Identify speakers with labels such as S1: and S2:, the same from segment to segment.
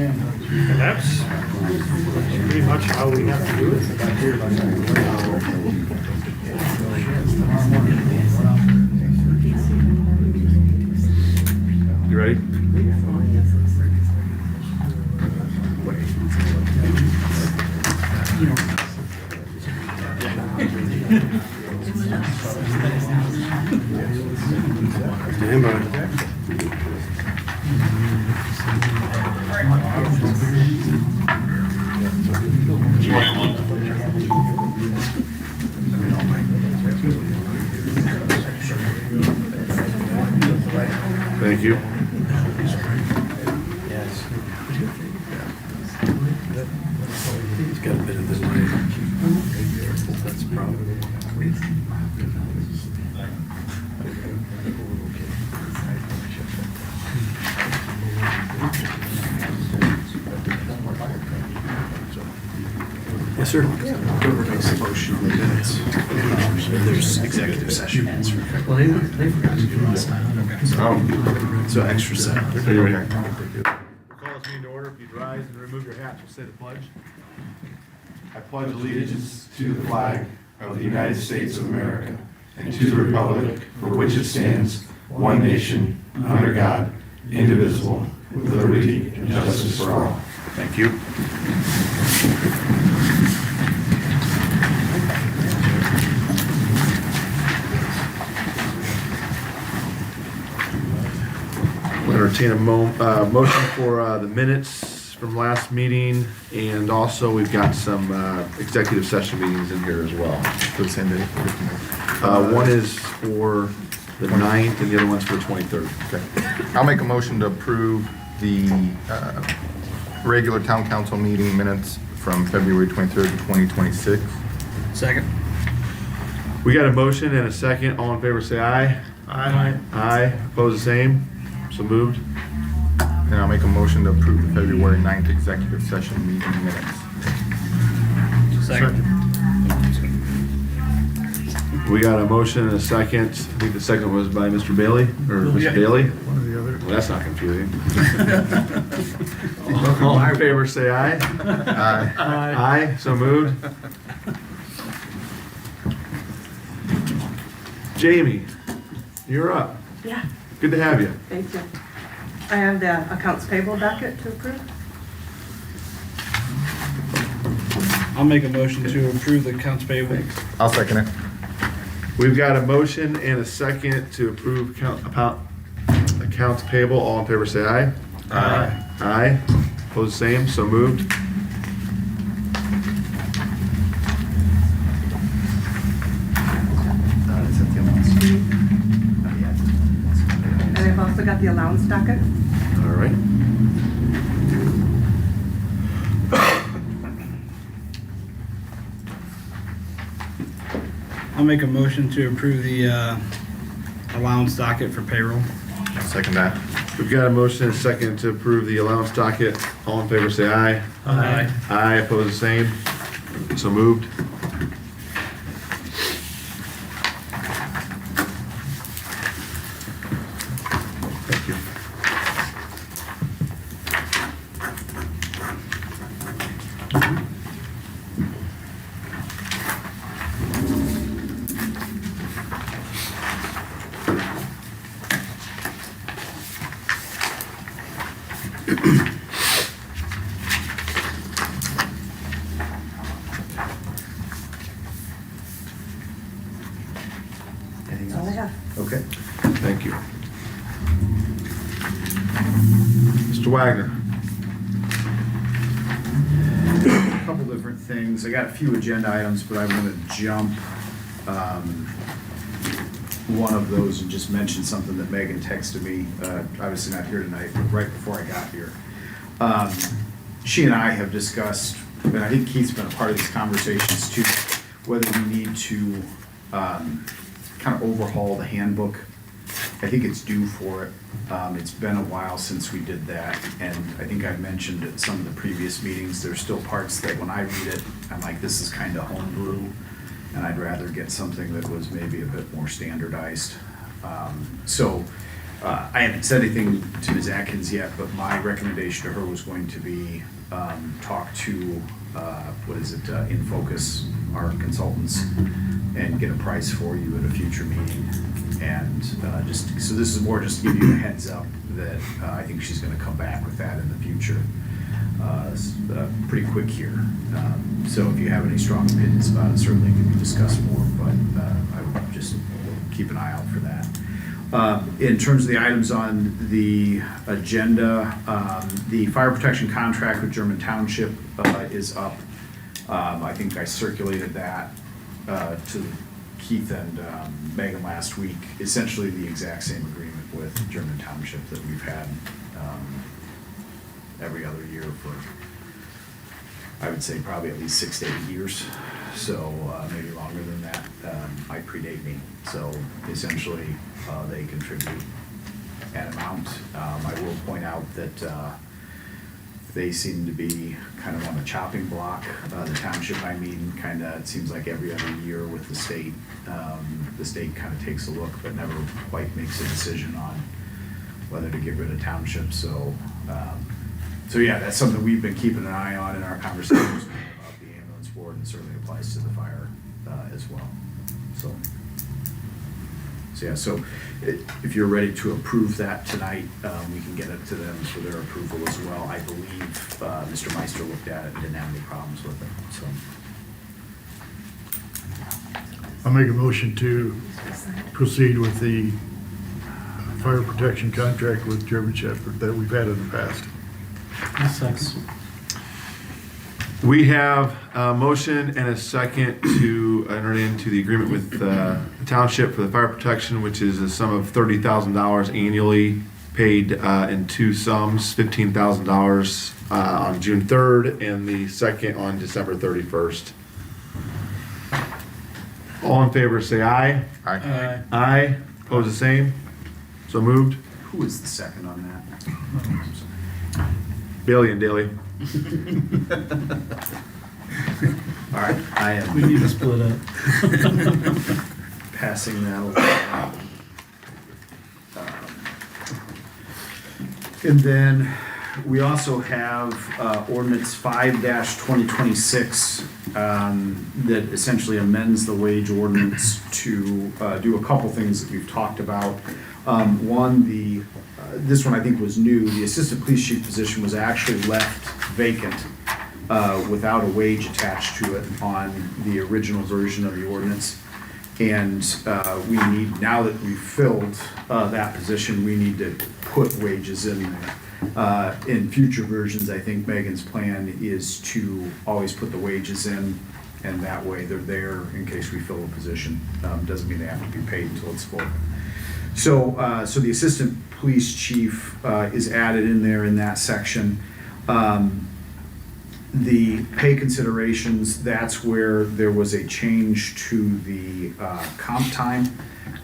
S1: And that's pretty much how we have to do
S2: You ready? Stand by. Thank you. He's got a bit of delay. That's a problem. Yes, sir.
S3: Whoever makes the motion on the minutes, there's executive session.
S4: Well, they forgot to do it last time.
S3: So extra set.
S2: Are you ready? We'll call this meeting to order. If you'd rise and remove your hats, we'll say the pledge.
S5: I pledge allegiance to the flag of the United States of America and to the republic for which it stands, one nation, under God, indivisible, with liberty and justice for all.
S2: Thank you. We'll entertain a motion for the minutes from last meeting, and also we've got some executive session meetings in here as well.
S3: For the same day.
S2: One is for the 9th and the other one's for the 23rd.
S6: Okay. I'll make a motion to approve the regular town council meeting minutes from February 23rd, 2026.
S4: Second.
S2: We got a motion and a second. All in favor say aye.
S4: Aye.
S2: Aye. Opposed, the same. So moved.
S6: And I'll make a motion to approve the February 9th executive session meeting minutes.
S4: Second.
S2: We got a motion and a second. I think the second was by Mr. Bailey, or Mr.
S4: Yeah.
S2: Bailey.
S6: One or the other.
S2: Well, that's not confusing. All in favor say aye.
S6: Aye.
S2: Aye. So moved. Jamie, you're up.
S7: Yeah,
S2: Good to have you.
S7: thank you. I have the accounts payable docket to approve.
S4: I'll make a motion to approve the accounts payable.
S6: I'll second it.
S2: We've got a motion and a second to approve accounts payable. All in favor say aye.
S6: Aye.
S2: Aye. Opposed, same. So moved.
S7: And I've also got the allowance docket.
S2: All right.
S4: I'll make a motion to approve the allowance docket for payroll.
S6: I'll second that.
S2: We've got a motion and a second to approve the allowance docket. All in favor say aye.
S4: Aye.
S2: Aye. Opposed, the same. So moved. Thank you.
S7: That's all I have.
S3: Okay.
S2: Thank you. Mr. Wagner.
S3: A couple different things. I got a few agenda items, but I want to jump one of those and just mention something that Megan texted me, obviously not here tonight, but right before I got here. She and I have discussed, and I think Keith's been a part of these conversations too, whether we need to kind of overhaul the handbook. I think it's due for it. It's been a while since we did that, and I think I mentioned at some of the previous meetings, there's still parts that when I read it, I'm like, this is kind of homebrew, and I'd rather get something that was maybe a bit more standardized. So I haven't said anything to Ms. Atkins yet, but my recommendation to her was going to be, talk to, In Focus, our consultants, and get a price for you at a future meeting. And, so this is more just to give you a heads up that, I think she's gonna come back with that in the future. Pretty quick here. So if you have any strong opinions about it, certainly can be discussed more, but, I would just keep an eye out for that. In terms of the items on the agenda, the fire protection contract with German Township is up. I think I circulated that to Keith and Megan last week. Essentially the exact same agreement with German Township that we've had every other year for, I would say, probably at least 6 to 8 years. So maybe longer than that. Might predate me. So essentially, they contribute an amount. I will point out that they seem to be kind of on the chopping block. The township, I mean, kind of, it seems like every other year with the state kind of takes a look, but never quite makes a decision on whether to get rid of townships. So yeah, that's something we've been keeping an eye on in our conversations about the ambulance board, and certainly applies to the fire as well. So yeah, so if you're ready to approve that tonight, we can get it to them for their approval as well. I believe Mr. Meister looked at it and didn't have any problems with it, so.
S1: I'll make a motion to proceed with the fire protection contract with German Shepherd that we've had in the past.
S2: We have a motion and a second to enter into the agreement with the township for the fire protection, which is a sum of $30,000 annually, paid in two sums, $15,000 on June 3rd and the second on December 31st. All in favor, say aye.
S6: Aye.
S2: Aye. Opposed, the same. So moved.
S3: Who is the second on that?
S2: Bailey and Daly.
S3: All right, I am.
S4: We need to split up.
S3: Passing that along. And then we also have ordinance 5-2026 that essentially amends the wage ordinance to do a couple things that we've talked about. One, this one I think was new. The assistant police chief position was actually left vacant without a wage attached to it on the original version of the ordinance. And we need, now that we've filled that position, we need to put wages in there. In future versions, I think Megan's plan is to always put the wages in, and that way they're there in case we fill a position. Doesn't mean they have to be paid until it's full. So the assistant police chief is added in there in that section. The pay considerations, that's where there was a change to the comp time.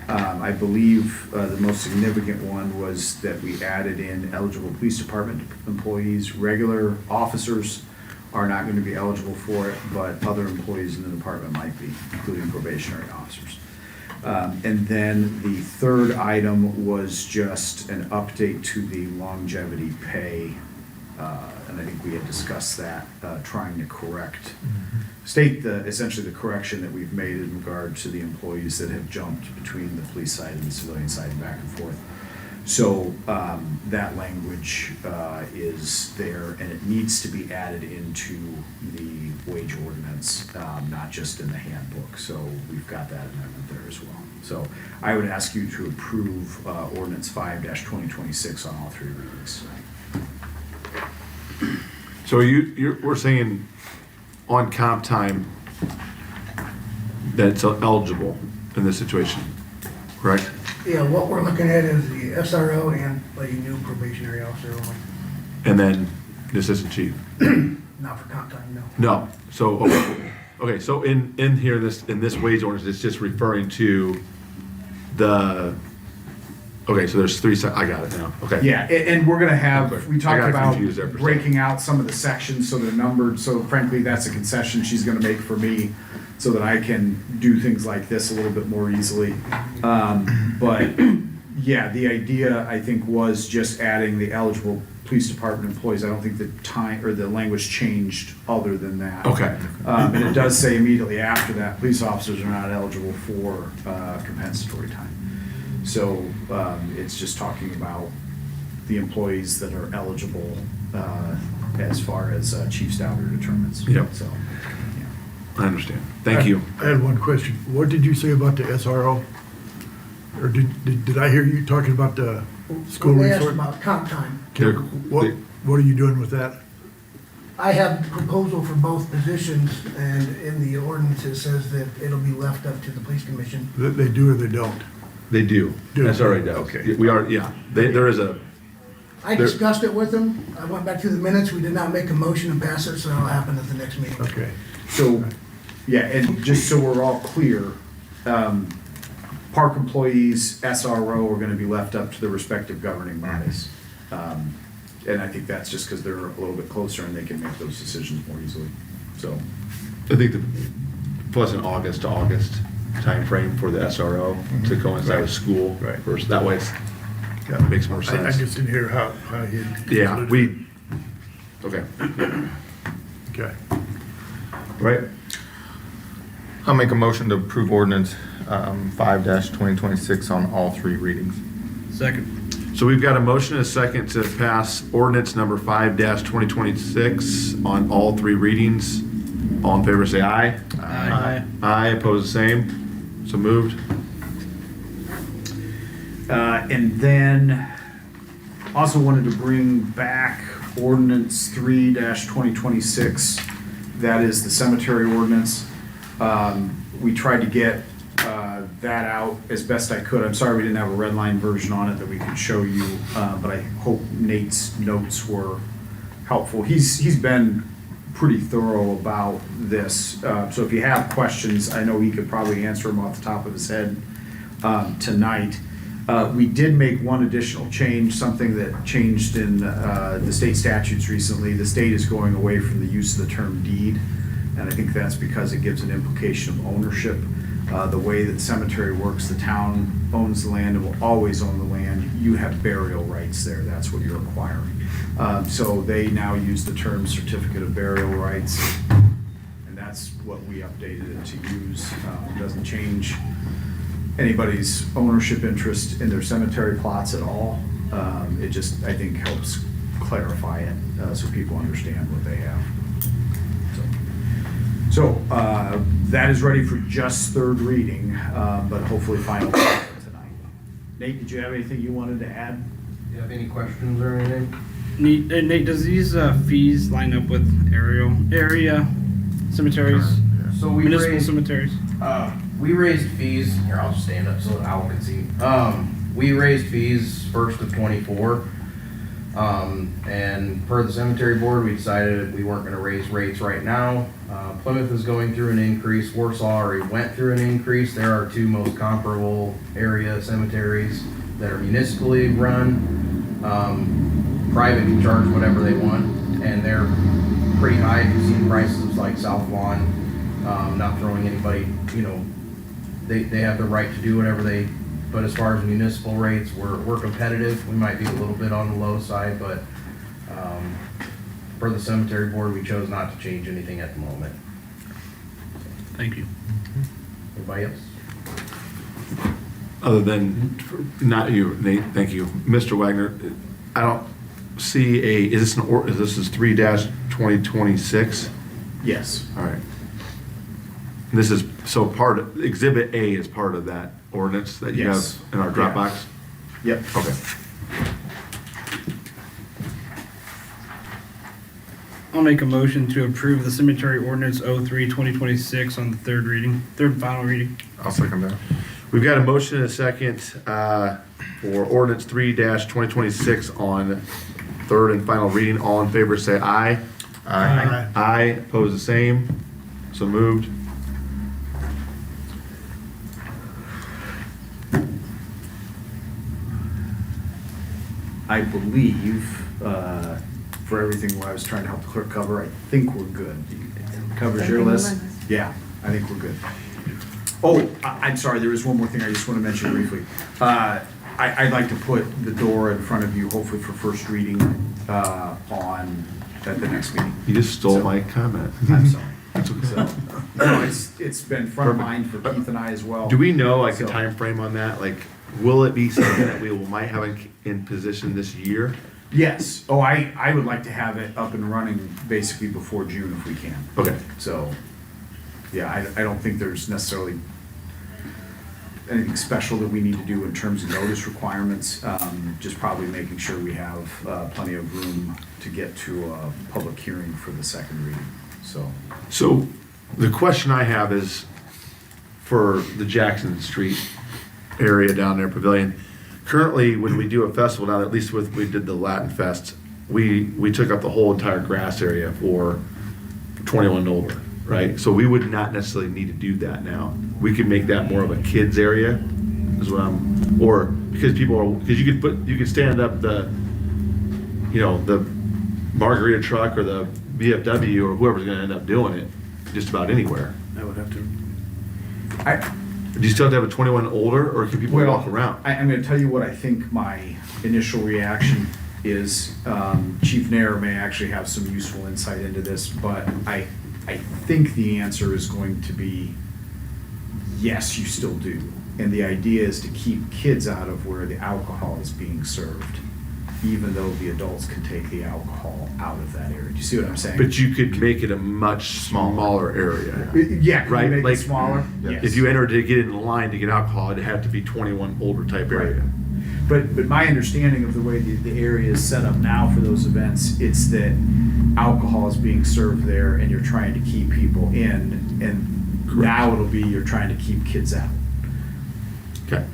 S3: I believe the most significant one was that we added in eligible police department employees. Regular officers are not going to be eligible for it, but other employees in the department might be, including probationary officers. And then the third item was just an update to the longevity pay. And I think we had discussed that, trying to state essentially the correction that we've made in regard to the employees that have jumped between the police side and the civilian side and back and forth. So that language is there, and it needs to be added into the wage ordinance, not just in the handbook. So we've got that amendment there as well. So I would ask you to approve ordinance 5-2026 on all three readings.
S2: So we're saying on comp time that it's eligible in this situation, correct?
S8: Yeah, what we're looking at is the SRO and a new probationary officer only,
S2: And then the assistant chief?
S8: not for comp time, no.
S2: No. So, okay, so in here, in this wage ordinance, it's just referring to okay, so there's three, I got it now, okay.
S3: Yeah, and we're gonna have,
S2: Okay.
S3: we
S2: I
S3: talked
S2: got
S3: about
S2: confused there for a
S3: breaking out some of the sections so they're numbered, so frankly, that's a concession she's gonna make for me so that I can do things like this a little bit more easily. But Yeah, the idea, I think, was just adding the eligible police department employees. I don't think the time, or the language changed other than that.
S2: Okay.
S3: And it does say immediately after that, police officers are not eligible for compensatory time. So it's just talking about the employees that are eligible as far as Chief Stouter determines.
S2: Yep.
S3: So, yeah.
S2: I understand. Thank you.
S1: I had one question. What did you say about the SRO? Or did I hear you talking about the school
S8: They asked
S1: resource?
S8: about comp time.
S2: They're-
S1: What are you doing with that?
S8: I have a proposal for both positions, and in the ordinance, it says that it'll be left up to the police commission.
S1: That they do or they don't?
S2: They do.
S1: Do.
S2: SRA does.
S1: Okay.
S2: We are, yeah. There is a,
S8: I discussed it with them. I went back through the minutes. We did not make a motion and pass it, so that'll happen at the next meeting.
S1: Okay.
S3: So, yeah, and just so we're all clear, park employees, SRO are gonna be left up to the respective governing bodies. And I think that's just because they're a little bit closer and they can make those decisions more easily, so.
S2: I think the, plus an August to August timeframe for the SRO to coincide with school.
S1: Right.
S2: First, that way it makes more
S1: I
S2: sense.
S1: just didn't hear how you.
S2: Yeah, okay,
S1: Okay.
S2: right?
S6: I'll make a motion to approve ordinance 5-2026 on all three readings.
S4: Second.
S2: So we've got a motion and a second to pass ordinance number 5-2026 on all three readings. All in favor, say aye.
S4: Aye.
S2: Aye, opposed, the same. So moved.
S3: And then also wanted to bring back ordinance 3-2026. That is the cemetery ordinance. We tried to get that out as best I could. I'm sorry we didn't have a red line version on it that we could show you, but I hope Nate's notes were helpful. He's been pretty thorough about this. So if you have questions, I know he could probably answer them off the top of his head tonight. We did make one additional change, something that changed in the state statutes recently. The state is going away from the use of the term deed, and I think that's because it gives an implication of ownership. The way that cemetery works, the town owns the land and will always own the land. You have burial rights there, that's what you're acquiring. So they now use the term certificate of burial rights, and that's what we updated it to use. It doesn't change anybody's ownership interest in their cemetery plots at all. It just, I think, helps clarify it, so people understand what they have. So, that is ready for just third reading, but hopefully final tonight. Nate, did you have anything you wanted to add?
S9: Do you have any questions or anything?
S4: Nate, does these fees line up with area cemeteries?
S9: So we
S4: Municipal
S9: raised,
S4: cemeteries?
S9: we raised fees, here, I'll just stand up so Al can see. We raised fees first of '24. And per the cemetery board, we decided we weren't gonna raise rates right now. Plymouth is going through an increase, Warsaw already went through an increase. There are two most comparable area cemeteries that are municipally run. Private can charge whatever they want, and they're pretty high. You've seen prices like South Lawn, not throwing anybody, they have the right to do whatever they, but as far as municipal rates, we're competitive. We might be a little bit on the low side, but for the cemetery board, we chose not to change anything at the moment.
S4: Thank you.
S9: Anybody else?
S2: Other than, not you, Nate, thank you. Mr. Wagner, I don't see is this is 3-2026?
S3: Yes.
S2: All right. This is, so Exhibit A is part of that ordinance that you have
S3: Yes.
S2: in our Dropbox?
S3: Yep.
S2: Okay.
S4: I'll make a motion to approve the cemetery ordinance 03-2026 on the third and final reading.
S6: I'll second that.
S2: We've got a motion and a second for ordinance 3-2026 on third and final reading. All in favor, say aye.
S6: Aye.
S2: Aye, opposed, the same. So moved.
S3: I believe, for everything I was trying to help the clerk cover, I think we're good. Covers your
S7: Everything on
S3: list?
S7: my list.
S3: Yeah, I think we're good. Oh, I'm sorry, there is one more thing I just want to mention briefly. I'd like to put the door in front of you, hopefully for first reading, at the next meeting.
S2: You just stole
S3: So-
S2: my comment.
S3: I'm sorry.
S2: That's okay.
S3: So, no, it's been front of mind for Keith and I as well.
S2: Do we know like a
S3: So-
S2: time frame on that? Like, will it be something that we might have in position this year?
S3: Yes. Oh, I would like to have it up and running basically before June if we can.
S2: Okay.
S3: So, yeah, I don't think there's necessarily anything special that we need to do in terms of notice requirements. Just probably making sure we have plenty of room to get to a public hearing for the second reading, so.
S2: So the question I have is for the Jackson Street area down there, Pavilion. Currently, when we do a festival now, at least we did the Latin Fest, we took up the whole entire grass area for 21 and older, right? So we would not necessarily need to do that now. We could make that more of a kids area as well, or because you could stand up the margarita truck or the VFW or whoever's gonna end up doing it just about anywhere.
S4: I would have to.
S2: Do you still have to have a 21 and older, or can people
S3: Well,
S2: walk around?
S3: I'm gonna tell you what I think my initial reaction is. Chief Nair may actually have some useful insight into this, but I think the answer is going to be, yes, you still do. And the idea is to keep kids out of where the alcohol is being served, even though the adults can take the alcohol out of that area. Do you see what I'm saying?
S2: But you could make it a much smaller area.
S3: Yeah, can
S2: Right,
S3: you make
S2: like,
S3: it smaller? Yes.
S2: If you enter to get in line to get alcohol, it'd have to be 21 older type area.
S3: But my understanding of the way the area is set up now for those events, it's that alcohol is being served there and you're trying to keep people in, and now it'll be you're trying to keep kids out.
S2: Okay.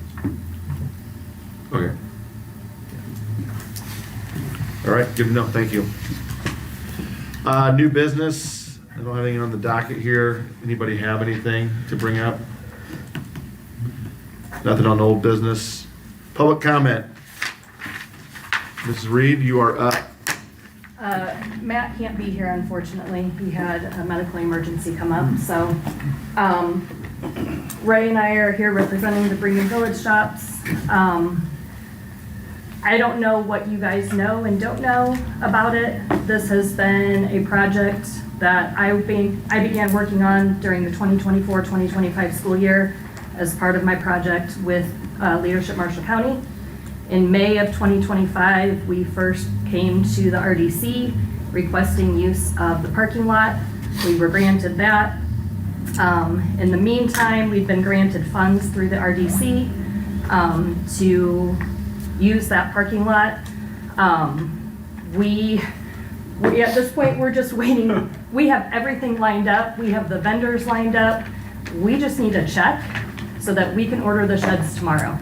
S2: Okay. All right, good enough, thank you. New business, I don't have anything on the docket here. Anybody have anything to bring up? Nothing on old business. Public comment. Mrs. Reed, you are up.
S10: Matt can't be here, unfortunately. He had a medical emergency come up, so Ray and I are here representing the Brigham Village shops. I don't know what you guys know and don't know about it. This has been a project that I began working on during the 2024-2025 school year as part of my project with Leadership Marshall County. In May of 2025, we first came to the RDC requesting use of the parking lot. We were granted that. In the meantime, we've been granted funds through the RDC to use that parking lot. We at this point, we're just waiting. We have everything lined up. We have the vendors lined up. We just need a check so that we can order the sheds tomorrow.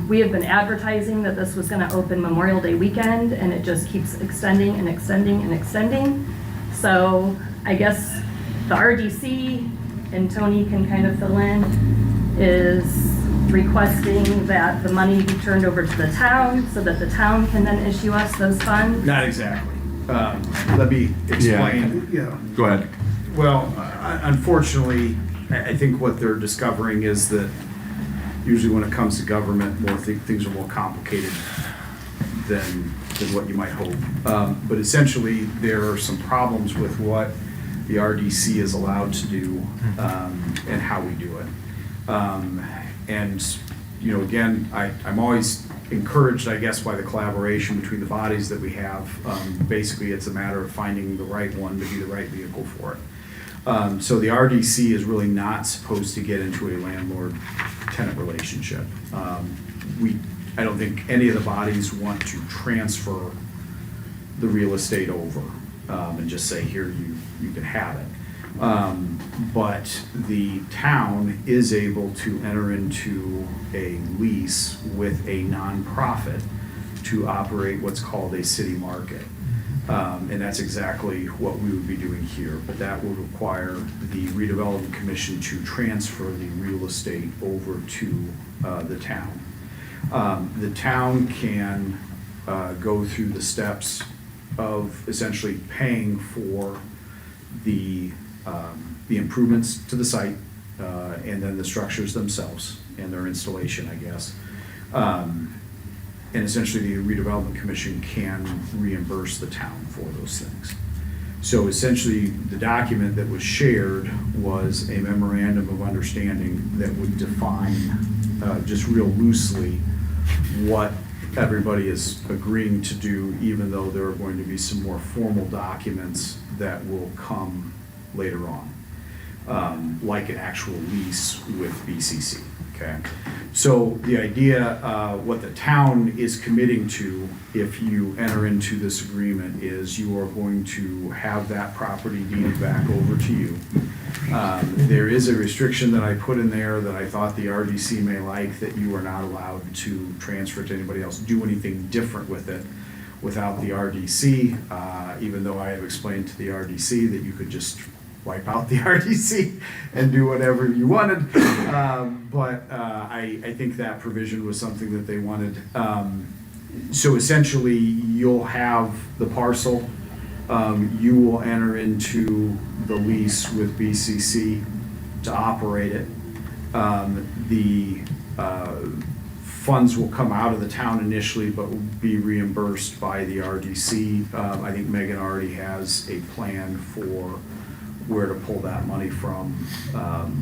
S10: We have been advertising that this was gonna open Memorial Day weekend, and it just keeps extending and extending and extending. So I guess the RDC, and Tony can kind of fill in, is requesting that the money be turned over to the town so that the town can then issue us those funds.
S3: Not exactly. Let me explain.
S8: Yeah.
S2: Go ahead.
S3: Well, unfortunately, I think what they're discovering is that usually when it comes to government, things are more complicated than what you might hope. But essentially, there are some problems with what the RDC is allowed to do and how we do it. And, again, I'm always encouraged, I guess, by the collaboration between the bodies that we have. Basically, it's a matter of finding the right one to be the right vehicle for it. So the RDC is really not supposed to get into a landlord-tenant relationship. I don't think any of the bodies want to transfer the real estate over and just say, here, you can have it. But the town is able to enter into a lease with a nonprofit to operate what's called a city market. And that's exactly what we would be doing here, but that would require the redevelopment commission to transfer the real estate over to the town. The town can go through the steps of essentially paying for the improvements to the site and then the structures themselves and their installation, I guess. And essentially, the redevelopment commission can reimburse the town for those things. So essentially, the document that was shared was a memorandum of understanding that would define, just real loosely, what everybody is agreeing to do, even though there are going to be some more formal documents that will come later on, like an actual lease with BCC, okay? So the idea, what the town is committing to, if you enter into this agreement, is you are going to have that property deeded back over to you. There is a restriction that I put in there that I thought the RDC may like, that you are not allowed to transfer it to anybody else, do anything different with it without the RDC, even though I have explained to the RDC that you could just wipe out the RDC and do whatever you wanted. But I think that provision was something that they wanted. So essentially, you'll have the parcel. You will enter into the lease with BCC to operate it. The funds will come out of the town initially, but will be reimbursed by the RDC. I think Megan already has a plan for where to pull that money from,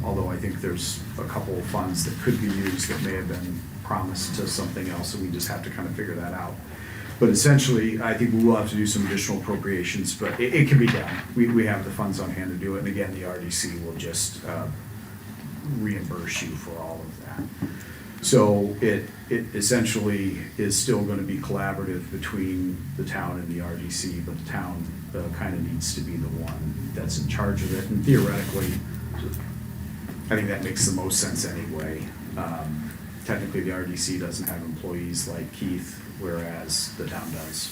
S3: although I think there's a couple of funds that could be used that may have been promised to something else, and we just have to kind of figure that out. But essentially, I think we will have to do some additional appropriations, but it can be done. We have the funds on hand to do it, and again, the RDC will just reimburse you for all of that. So it essentially is still going to be collaborative between the town and the RDC, but the town kind of needs to be the one that's in charge of it. And theoretically, I think that makes the most sense anyway. Technically, the RDC doesn't have employees like Keith, whereas the town does.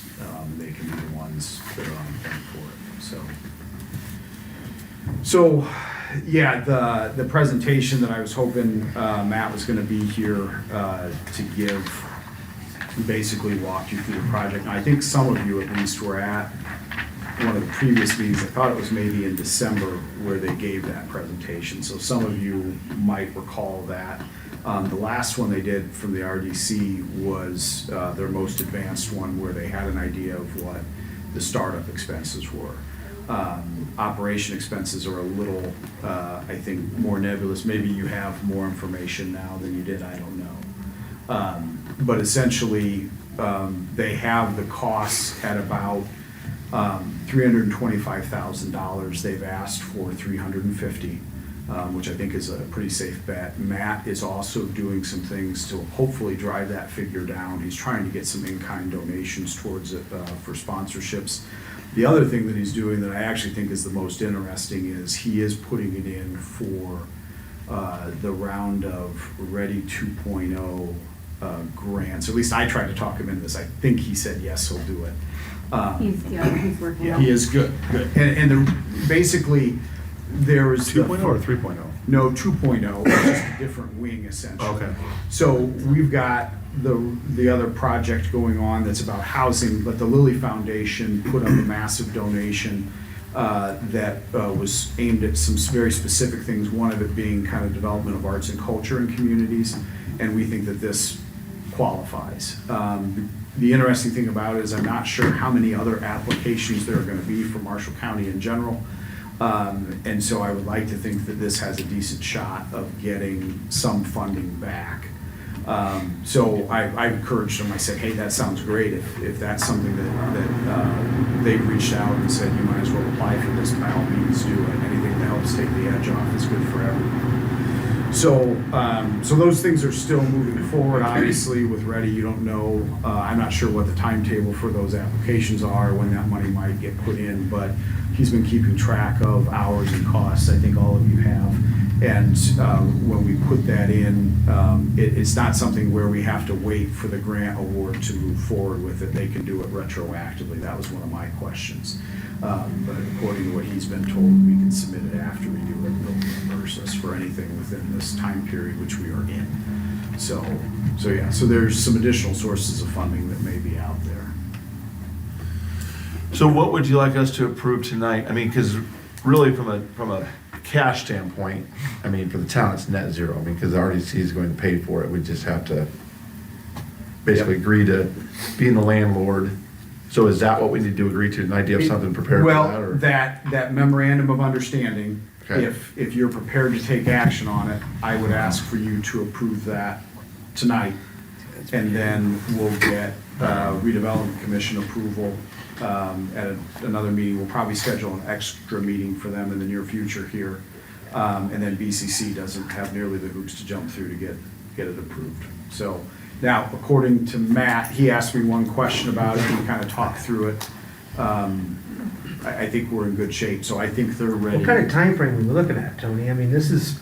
S3: They can be the ones that are on the thing for it. So yeah, the presentation that I was hoping Matt was going to be here to give, basically walk you through the project. And I think some of you at least were at one of the previous meetings. I thought it was maybe in December where they gave that presentation. So some of you might recall that. The last one they did from the RDC was their most advanced one, where they had an idea of what the startup expenses were. Operation expenses are a little, I think, more nebulous. Maybe you have more information now than you did, I don't know. But essentially, they have the costs at about $325,000. They've asked for $350,000. Which I think is a pretty safe bet. Matt is also doing some things to hopefully drive that figure down. He's trying to get some in-kind donations towards it for sponsorships. The other thing that he's doing that I actually think is the most interesting is he is putting it in for the round of Ready 2.0 grants. At least I tried to talk him into this. I think he said yes, he'll do it.
S10: He's working.
S3: Yeah, he is good. And basically, there was
S2: 2.0 or 3.0?
S3: No, 2.0, which is a different wing essentially.
S2: Okay.
S3: So we've got the other project going on that's about housing, but the Lilly Foundation put up a massive donation that was aimed at some very specific things, one of it being kind of development of arts and culture in communities, and we think that this qualifies. The interesting thing about it is I'm not sure how many other applications there are going to be for Marshall County in general. And so I would like to think that this has a decent shot of getting some funding back. So I encouraged them. I said, hey, that sounds great. If that's something that they reached out and said, you might as well apply for this, by all means do it. Anything that helps take the edge off is good for everyone. So those things are still moving forward. Obviously, with Ready, you don't know. I'm not sure what the timetable for those applications are, when that money might get put in, but he's been keeping track of hours and costs. I think all of you have. And when we put that in, it's not something where we have to wait for the grant award to move forward with it. They can do it retroactively. That was one of my questions. But according to what he's been told, we can submit it after we do it. They'll reimburse us for anything within this time period which we are in. So yeah, so there's some additional sources of funding that may be out there.
S2: So what would you like us to approve tonight? I mean, because really from a cash standpoint, I mean, for the town, it's net zero. I mean, because the RDC is going to pay for it. We just have to basically agree to being the landlord. So is that what we need to agree to? An idea of something prepared for that?
S3: Well,
S2: Or?
S3: that memorandum of understanding,
S2: Okay.
S3: if you're prepared to take action on it, I would ask for you to approve that tonight. And then we'll get redevelopment commission approval at another meeting. We'll probably schedule an extra meeting for them in the near future here. And then BCC doesn't have nearly the hoops to jump through to get it approved. So now, according to Matt, he asked me one question about it, and we kind of talked through it. I think we're in good shape, so I think they're ready.
S11: What kind of time frame are we looking at, Tony? I mean, this is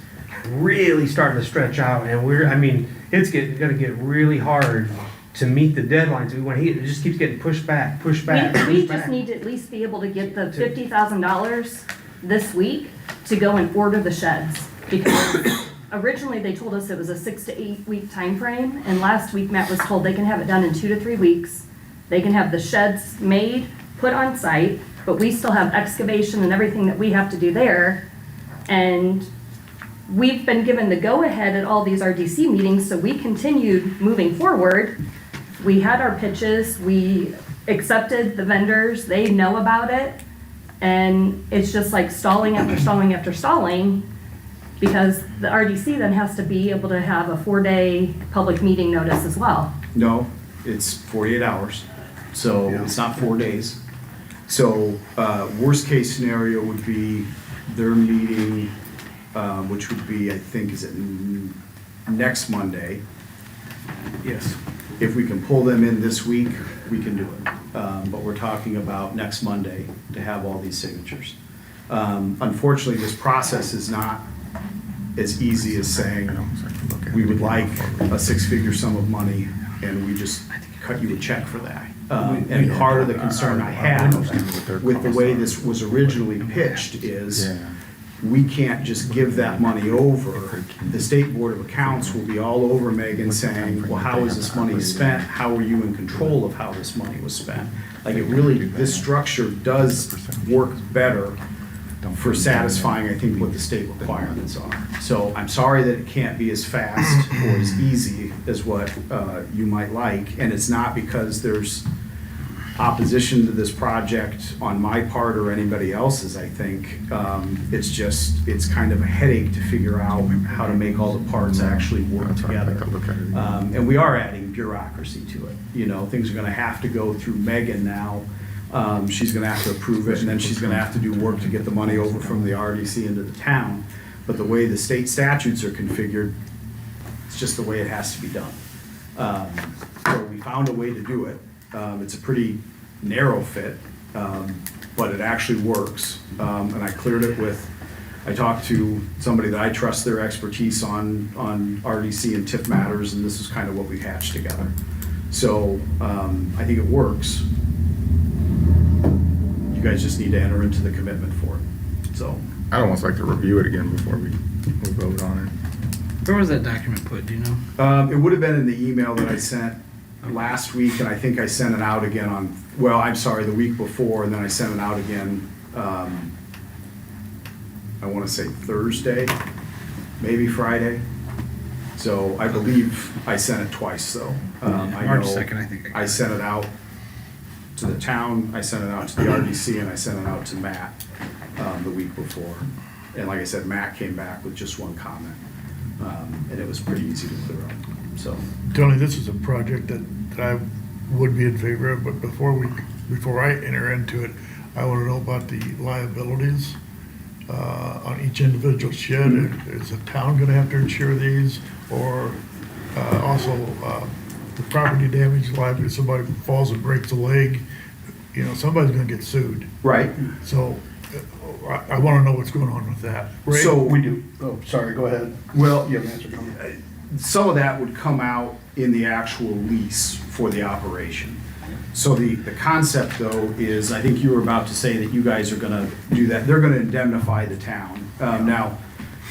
S11: really starting to stretch out, and it's gonna get really hard to meet the deadlines. It just keeps getting pushed back.
S10: We just need to at least be able to get the $50,000 this week to go and order the sheds. Because originally they told us it was a 6 to 8 week time frame, and last week Matt was told they can have it done in 2 to 3 weeks. They can have the sheds made, put on site, but we still have excavation and everything that we have to do there. And we've been given the go-ahead at all these RDC meetings, so we continued moving forward. We had our pitches, we accepted the vendors, they know about it, and it's just like stalling after stalling after stalling, because the RDC then has to be able to have a 4-day public meeting notice as well.
S3: No, it's 48 hours, so it's not 4 days. So, worst case scenario would be their meeting, which would be, I think, is it next Monday? Yes. If we can pull them in this week, we can do it. But we're talking about next Monday to have all these signatures. Unfortunately, this process is not as easy as saying, we would like a 6-figure sum of money, and we just cut you a check for that. And part of the concern I have with the way this was originally pitched is, we can't just give that money over. The State Board of Accounts will be all over Megan saying, well, how is this money spent? How are you in control of how this money was spent? Like, it really, this structure does work better for satisfying, I think, what the state requirements are. So I'm sorry that it can't be as fast or as easy as what you might like, and it's not because there's opposition to this project on my part or anybody else's, I think. It's kind of a headache to figure out how to make all the parts actually work together. And we are adding bureaucracy to it. You know, things are gonna have to go through Megan now. She's gonna have to approve it, and then she's gonna have to do work to get the money over from the RDC into the town. But the way the state statutes are configured, it's just the way it has to be done. So we found a way to do it. It's a pretty narrow fit, but it actually works. And I cleared it with, I talked to somebody that I trust their expertise on RDC and TIF matters, and this is kind of what we hatched together. So I think it works. You guys just need to enter into the commitment for it, so.
S6: I'd almost like to review it again before we vote on it.
S4: Where was that document put, do you know?
S3: It would have been in the email that I sent last week, and I think I sent it out again on, well, I'm sorry, the week before, and then I sent it out again, I want to say Thursday, maybe Friday. So I believe I sent it twice, though.
S4: March 2nd, I think.
S3: I sent it out to the town, I sent it out to the RDC, and I sent it out to Matt the week before. And like I said, Matt came back with just one comment, and it was pretty easy to clear up, so.
S1: Tony, this is a project that I would be in favor of, but before I enter into it, I want to know about the liabilities on each individual shed. Is the town going to have to insure these, or also the property damage liability? If somebody falls and breaks a leg, you know, somebody's going to get sued.
S3: Right.
S1: So I want to know what's going on with that. Ray?
S3: So
S11: We do. Oh, sorry, go ahead.
S3: Well,
S11: You have an answer, Tony?
S3: some of that would come out in the actual lease for the operation. So the concept, though, is, I think you were about to say that you guys are gonna do that, they're gonna indemnify the town. Now,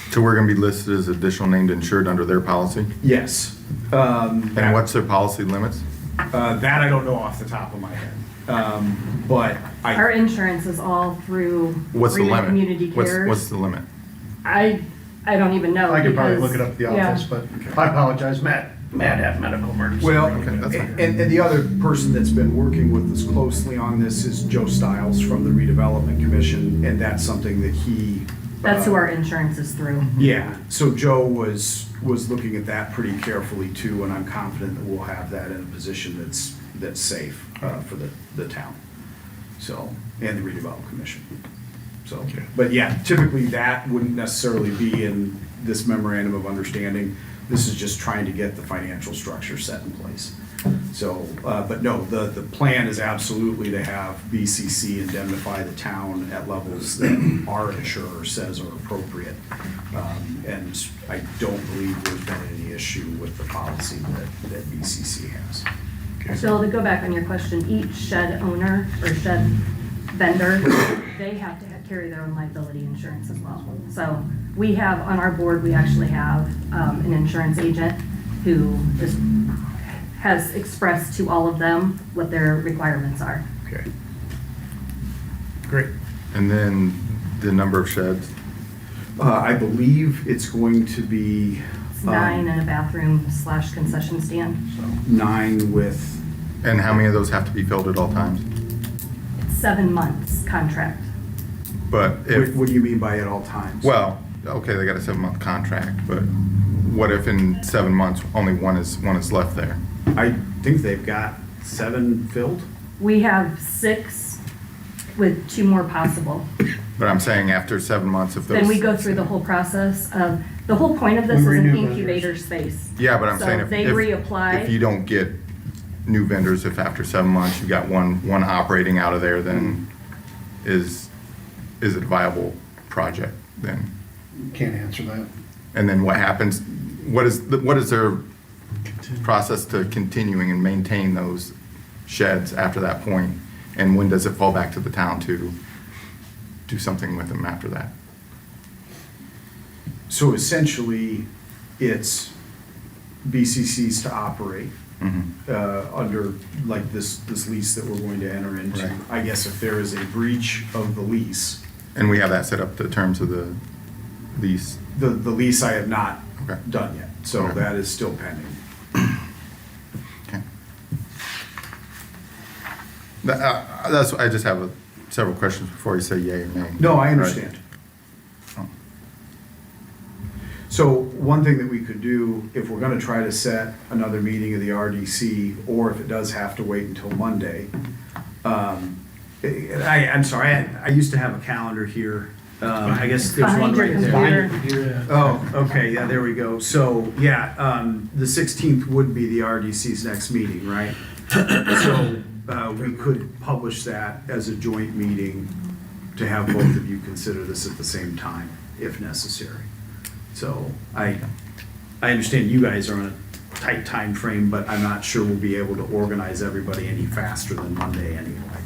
S6: So we're gonna be listed as additional named insured under their policy?
S3: yes.
S6: And what's their policy limits?
S3: That I don't know off the top of my head. But
S10: Our
S3: I,
S10: insurance is all through
S6: What's the
S10: Reno
S6: limit?
S10: Community Cares.
S6: What's the limit?
S10: I don't even know.
S11: I could probably
S10: because-
S11: look it up at the
S10: yeah.
S11: office, but I apologize, Matt. Mad at medical emergency.
S3: Well,
S6: Okay, that's fine.
S3: and the other person that's been working with us closely on this is Joe Stiles from the Redevelopment Commission, and that's something that he.
S10: That's who our insurance is through.
S3: Yeah, so Joe was looking at that pretty carefully too, and I'm confident that we'll have that in a position that's safe for the town. So, and the Redevelopment Commission. So,
S1: Okay.
S3: but yeah, typically that wouldn't necessarily be in this memorandum of understanding. This is just trying to get the financial structure set in place. So, but no, the plan is absolutely to have BCC indemnify the town at levels that our insurer says are appropriate. And I don't believe there's been any issue with the policy that BCC has.
S10: Bill, to go back on your question, each shed owner or shed vendor, they have to carry their own liability insurance as well. So we have, on our board, we actually have an insurance agent who has expressed to all of them what their requirements are.
S1: Okay. Great.
S6: And then the number of sheds?
S3: I believe it's going to be.
S10: It's 9 and a bathroom / concession stand.
S3: 9 with,
S6: And how many of those have to be filled at all times?
S10: It's 7 months contract.
S6: But if,
S3: what do you mean by at all times?
S6: well, okay, they got a 7-month contract, but what if in 7 months, only one is left there?
S3: I think they've got 7 filled.
S10: We have 6 with 2 more possible.
S6: But I'm saying after 7 months, if those.
S10: Then we go through the whole process of, the whole point of this is an incubator space.
S6: Yeah, but I'm
S10: So
S6: saying if.
S10: they
S6: if-
S10: reapply.
S6: If you don't get new vendors, if after 7 months you got one operating out of there, then is it a viable project then?
S8: Can't answer that.
S6: And then what happens, what is their process to continuing and maintain those sheds after that point? And when does it fall back to the town to do something with them after that?
S3: So essentially, it's BCC's to operate under like this lease that we're going to enter into.
S6: Right.
S3: I guess if there is a breach of the lease,
S6: And we have that set up, the terms of the lease.
S3: the lease I have not
S6: Okay.
S3: done yet, so
S6: Okay.
S3: that is still pending.
S6: Okay. I just have several questions before you say yay or nay.
S3: No, I
S6: Right.
S3: understand.
S6: Oh.
S3: So one thing that we could do, if we're gonna try to set another meeting of the RDC, or if it does have to wait until Monday, I'm sorry, I used to have a calendar here. I guess there's one
S10: Behind your
S3: right there.
S10: computer.
S3: Oh, okay, yeah, there we go. So, yeah, the 16th would be the RDC's next meeting, right? So, we could publish that as a joint meeting to have both of you consider this at the same time, if necessary. So, I understand you guys are on a tight time frame, but I'm not sure we'll be able to organize everybody any faster than Monday anyway.
S1: Well,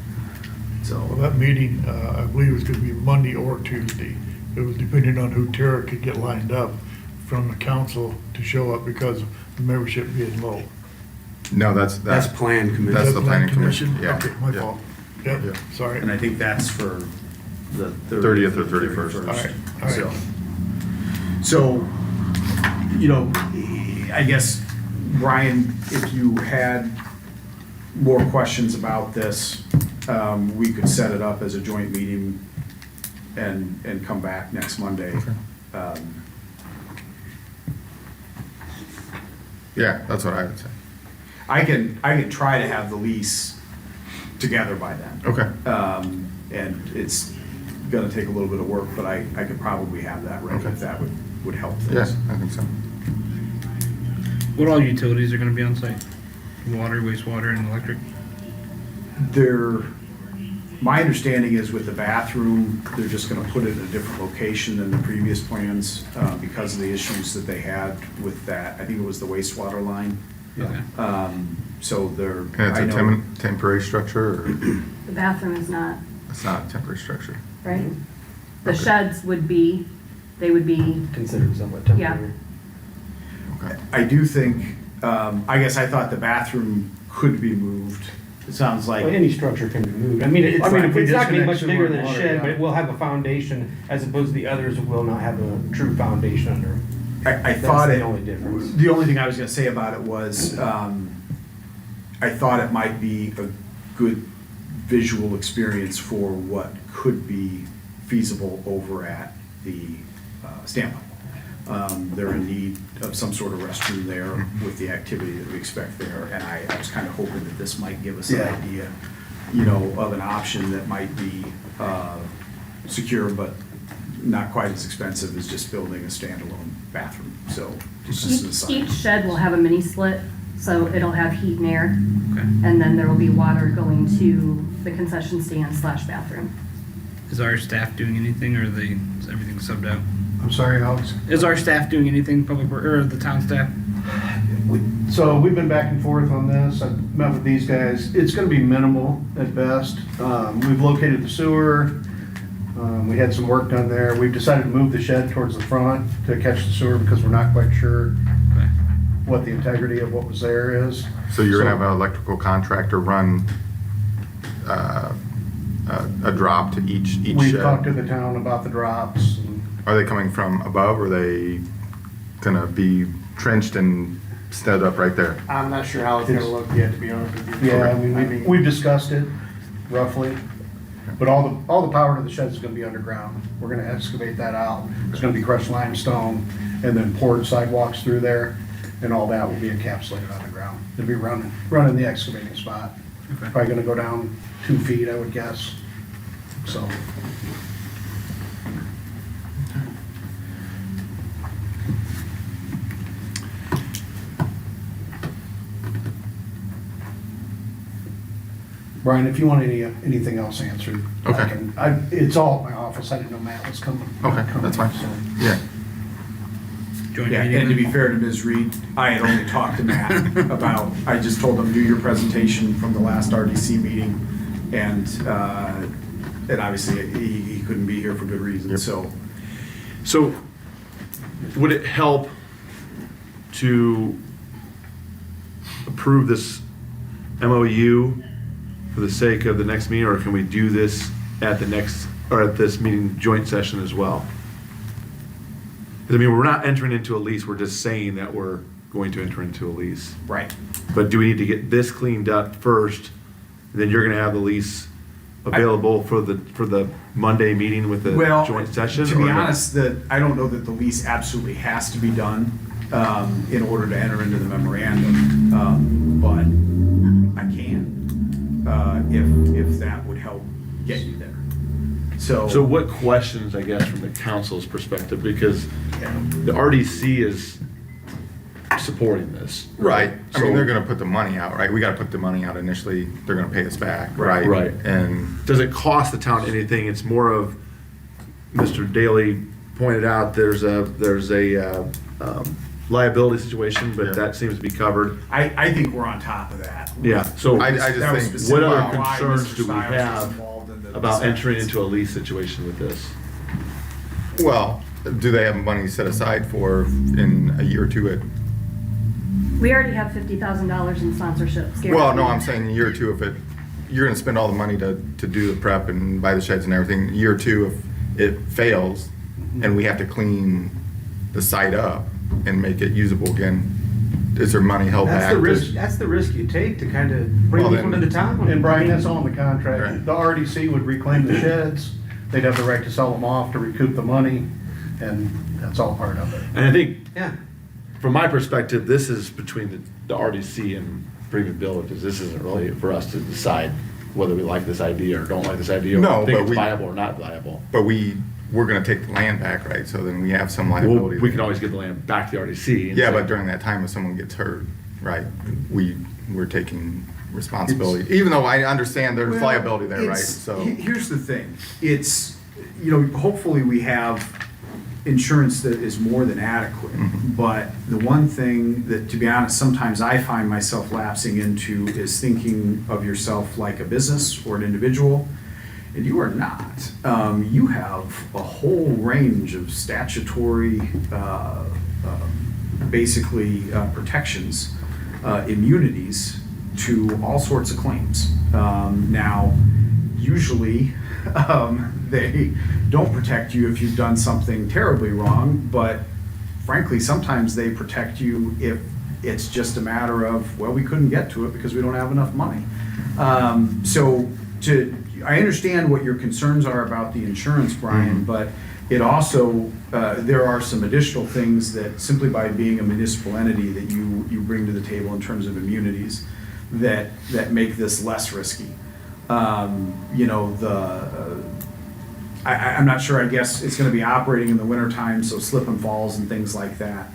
S3: So,
S1: that meeting, I believe was gonna be Monday or Tuesday. It was depending on who Tara could get lined up from the council to show up because of the membership being low.
S6: No, that's
S5: Plan Commission.
S6: That's the planning commission, yeah,
S1: Okay, my
S6: yeah.
S1: fault. Yep,
S6: Yeah.
S1: sorry.
S3: and I think that's for the
S6: 30th or 31st.
S1: All right, all right.
S3: So, you know, I guess, Brian, if you had more questions about this, we could set it up as a joint meeting and come back next Monday.
S6: Yeah, that's what I would say.
S3: I can try to have the lease together by then.
S6: Okay.
S3: And it's gonna take a little bit of work, but I could probably have that ready
S6: Okay.
S3: if that would help
S6: Yeah,
S3: things.
S6: I think so.
S4: What all utilities are gonna be on site? Water, wastewater, and electric?
S3: My understanding is with the bathroom, they're just gonna put it in a different location than the previous plans, because of the issues that they had with that, I think it was the wastewater line.
S4: Okay.
S3: So they're,
S6: And it's
S3: I
S6: a
S3: know,
S6: temporary structure, or
S10: The bathroom is not,
S6: it's not a temporary structure?
S10: right? The sheds would be, they would be,
S11: Considered somewhat temporary.
S6: Okay.
S3: I do think, I guess I thought the bathroom could be moved. It sounds like.
S11: Well, any structure can be moved. I mean, it's not gonna be
S4: disconnect
S11: much bigger
S4: sewer
S11: than
S4: and
S11: a
S4: water,
S11: shed,
S4: yeah.
S11: but it will have a foundation, as opposed to the others will not have a true foundation under them.
S3: I
S11: That's
S3: thought
S11: the
S3: it,
S11: only difference.
S3: the only thing I was gonna say about it was, I thought it might be a good visual experience for what could be feasible over at the Stamp. They're in need of some sort of restroom there with the activity that we expect there, and I was kind of hoping that this might give us an
S11: Yeah.
S3: idea, of an option that might be secure, but not quite as expensive as just building a standalone bathroom, so just as an aside.
S10: Each shed will have a mini split, so it'll have heat and air,
S4: Okay.
S10: and then there will be water going to the concession stand / bathroom.
S4: Is our staff doing anything, or is everything subbed out?
S12: I'm sorry, Alex.
S4: Is our staff doing anything, or the town staff?
S12: So we've been back and forth on this. I've met with these guys. It's gonna be minimal at best. We've located the sewer. We had some work done there. We've decided to move the shed towards the front to catch the sewer because we're not quite sure
S4: Okay.
S12: what the integrity of what was there is.
S6: So you're gonna have an electrical contractor run a drop to each
S12: We've talked to
S6: shed?
S12: the town about the drops. And
S6: Are they coming from above, or are they gonna be trenched and stood up right there?
S8: I'm not sure how it's gonna look yet, to be honest with you.
S12: Yeah, I mean, we've discussed it roughly, but all the power to the shed is gonna be underground. We're gonna excavate that out. It's gonna be crushed limestone and then poured sidewalks through there, and all that will be encapsulated underground. It'll be running the excavating spot.
S4: Okay.
S12: Probably gonna go down 2 feet, I would guess, so. Brian, if you want anything else answered,
S6: Okay.
S12: it's all at my office. I didn't know Matt was coming.
S6: Okay, that's fine. Yeah.
S4: Join
S3: Yeah,
S4: your
S3: and to be
S4: meeting?
S3: fair to Ms. Reed, I had only talked to Matt about, I just told him, do your presentation from the last RDC meeting, and obviously, he couldn't be here for good reason, so.
S2: So, would it help to approve this MOU for the sake of the next meeting, or can we do this at the next, or at this meeting joint session as well? 'Cause, I mean, we're not entering into a lease, we're just saying that we're going to enter into a lease.
S3: Right.
S2: But do we need to get this cleaned up first? Then you're gonna have the lease available for the Monday meeting with the
S3: Well,
S2: joint session?
S3: to be
S2: or no?
S3: honest, I don't know that the lease absolutely has to be done in order to enter into the memorandum, but I can, if that would help get you there.
S2: So what questions, I guess, from the council's perspective, because the RDC is supporting this.
S6: Right. I mean,
S2: So-
S6: they're gonna put the money out, right? We gotta put the money out initially. They're gonna pay us back, right?
S2: Right.
S6: And
S2: Does it cost the town anything? It's more of, Mr. Daly pointed out, there's a liability situation, but
S6: Yeah.
S2: that seems to be covered.
S3: I think we're on top of that.
S2: Yeah, so
S6: I just
S3: That was
S6: think,
S3: specific
S2: what other
S3: about why
S2: concerns
S3: Mr.
S2: do we
S3: Stiles was
S2: have
S3: involved in the
S2: about entering
S3: discussions.
S2: into a lease situation with this?
S6: well, do they have money set aside for in a year or two at?
S10: We already have $50,000 in sponsorships.
S6: Well, no,
S10: guaranteed.
S6: I'm saying a year or two, if you're gonna spend all the money to do the prep and buy the sheds and everything, year two, if it fails and we have to clean the site up and make it usable again, is there money held back?
S11: That's the risk you take to kind of bring
S6: Well,
S11: people
S6: then-
S11: into town.
S12: And Brian, that's all in the contract.
S6: Right.
S12: The RDC would reclaim the sheds. They'd have the right to sell them off to recoup the money, and that's all part of it.
S2: And I think,
S11: Yeah.
S2: from my perspective, this is between the RDC and Freeman Villages. This isn't really for us to decide whether we like this idea or don't like this idea,
S6: No,
S2: or think
S6: but
S2: it's
S6: we-
S2: viable or not viable.
S6: But we're gonna take the land back, right? So then we have some
S2: Well,
S6: liability.
S2: we
S6: there.
S2: can always get the land back to the RDC. and
S6: Yeah,
S2: say-
S6: but during that time, if someone gets hurt, right, we're taking responsibility, even though I understand there's
S3: Well,
S6: liability there, right?
S3: it's-
S6: So,
S3: Here's the thing, it's, hopefully we have insurance that is more than adequate.
S6: Mhm.
S3: But the one thing that, to be honest, sometimes I find myself lapsing into is thinking of yourself like a business or an individual, and you are not. You have a whole range of statutory, basically protections, immunities to all sorts of claims. Now, usually, they don't protect you if you've done something terribly wrong, but frankly, sometimes they protect you if it's just a matter of, well, we couldn't get to it because we don't have enough money. I understand what your concerns are about the insurance, Brian, but it also, there are some additional things that simply by being a municipal entity that you bring to the table in terms of immunities that make this less risky. You know, I'm not sure, I guess it's gonna be operating in the wintertime, so slip and falls and things like that.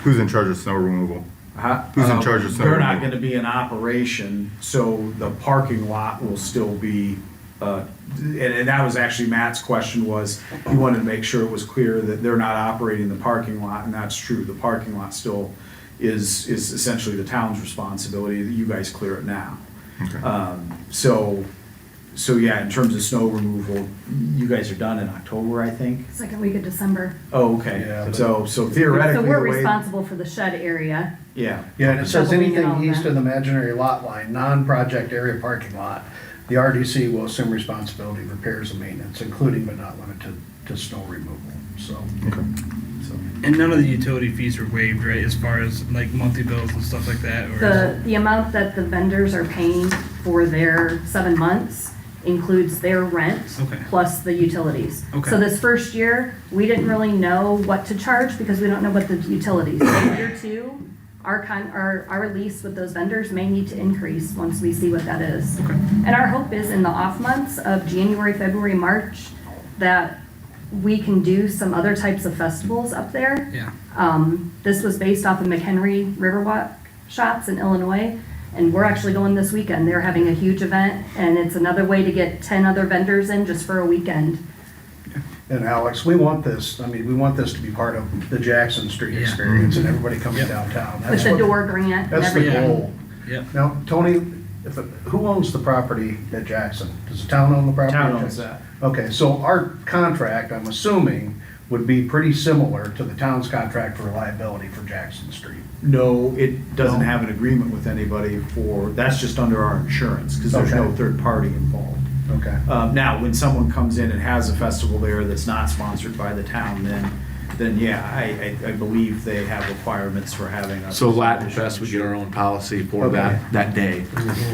S6: Who's in charge of snow removal? Who's in charge of snow
S3: They're not
S6: removal?
S3: gonna be in operation, so the parking lot will still be, and that was actually Matt's question was, he wanted to make sure it was clear that they're not operating the parking lot, and that's true. The parking lot still is essentially the town's responsibility, that you guys clear it now. So yeah, in terms of snow removal, you guys are done in October, I think?
S10: Second week of December.
S3: Oh, okay.
S12: Yeah.
S3: So
S10: So
S3: theoretically,
S10: we're
S3: the way.
S10: responsible for the shed area.
S3: Yeah.
S12: Yeah, and it says
S10: Shoveling and all
S12: anything east
S10: that.
S12: of the imaginary lot line, non-project area parking lot, the RDC will assume responsibility, repairs and maintenance, including but not limited to snow removal, so.
S4: And none of the utility fees are waived, right, as far as like monthly bills and stuff like that? Or
S10: The amount that the vendors are paying for their 7 months includes their rent
S4: Okay.
S10: plus the utilities.
S4: Okay.
S10: So this first year, we didn't really know what to charge because we don't know what the utilities. So year two, our lease with those vendors may need to increase once we see what that is.
S4: Okay.
S10: And our hope is in the off months of January, February, March, that we can do some other types of festivals up there.
S4: Yeah.
S10: This was based off of McHenry Riverwalk shots in Illinois, and we're actually going this weekend. They're having a huge event, and it's another way to get 10 other vendors in just for a weekend.
S12: And Alex, we want this to be part of the Jackson Street
S4: Yeah.
S12: experience and everybody coming
S4: Yep.
S12: downtown.
S10: With
S12: That's
S10: the
S12: what-
S10: door grant and
S12: That's the
S10: everything.
S12: goal.
S4: Yep.
S12: Now, Tony, who owns the property at Jackson? Does the town own the property?
S3: Town
S12: at
S3: owns
S12: Jackson?
S3: that.
S12: Okay, so our contract, I'm assuming, would be pretty similar to the town's contract for liability for Jackson Street.
S3: No, it doesn't
S12: No.
S3: have an agreement with anybody that's just under our insurance, because there's no
S12: Okay.
S3: third party involved.
S12: Okay.
S3: Now, when someone comes in and has a festival there that's not sponsored by the town, then yeah, I believe they have requirements for having a.
S2: So Latin Fest, we get our own policy for
S12: Okay.
S2: that day.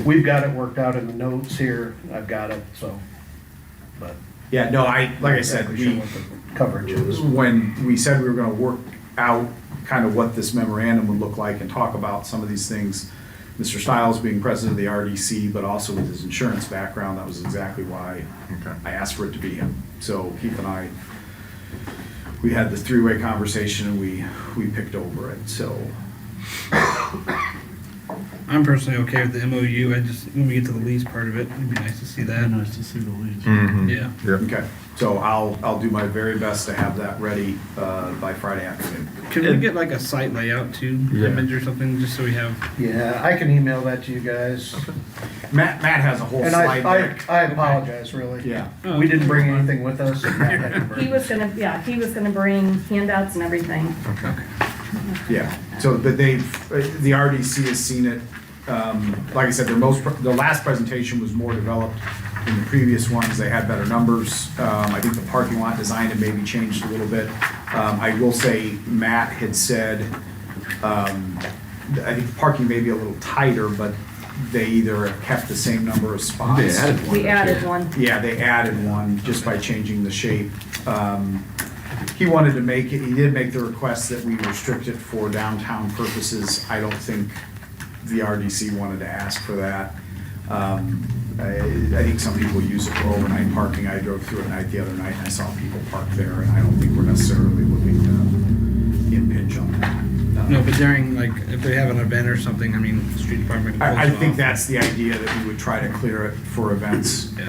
S12: We've got it worked out in the notes here. I've got it, so, but.
S3: Yeah, no, like I said,
S12: Exactly sure what the coverage is.
S3: when we said we were gonna work out kind of what this memorandum would look like and talk about some of these things, Mr. Stiles being president of the RDC, but also with his insurance background, that was exactly why I asked for it to be him. So Keith and I, we had the three-way conversation and we picked over it, so.
S4: I'm personally okay with the MOU. I just, when we get to the lease part of it, it'd be nice to see that.
S1: Nice to see the leads.
S4: Yeah.
S6: Yep.
S3: Okay, so I'll do my very best to have that ready by Friday afternoon.
S4: Can we get like a site layout too,
S6: Yeah.
S4: image or something, just so we have?
S12: Yeah, I can email that to you guys.
S3: Matt has a whole
S12: And
S3: slide deck.
S12: I apologize, really.
S3: Yeah.
S12: We didn't bring anything with us. and Matt had to bring-
S10: He was gonna bring handouts and everything.
S3: Yeah, so that the RDC has seen it. Like I said, the last presentation was more developed than the previous ones. They had better numbers. I think the parking lot design had maybe changed a little bit. I will say Matt had said, I think the parking may be a little tighter, but they either have kept the same number of spots.
S2: They added one.
S10: We added one.
S3: Yeah, they added one just by changing the shape. He wanted to make it, he did make the request that we restrict it for downtown purposes. I don't think the RDC wanted to ask for that. I think some people use it for overnight parking. I drove through at night the other night and I saw people park there, and I don't think we're necessarily looking to impinge on that.
S4: No, but during, like, if they have an event or something, I mean, the street department can close
S3: I
S4: it
S3: think
S4: off.
S3: that's the idea, that we would try to clear it for events in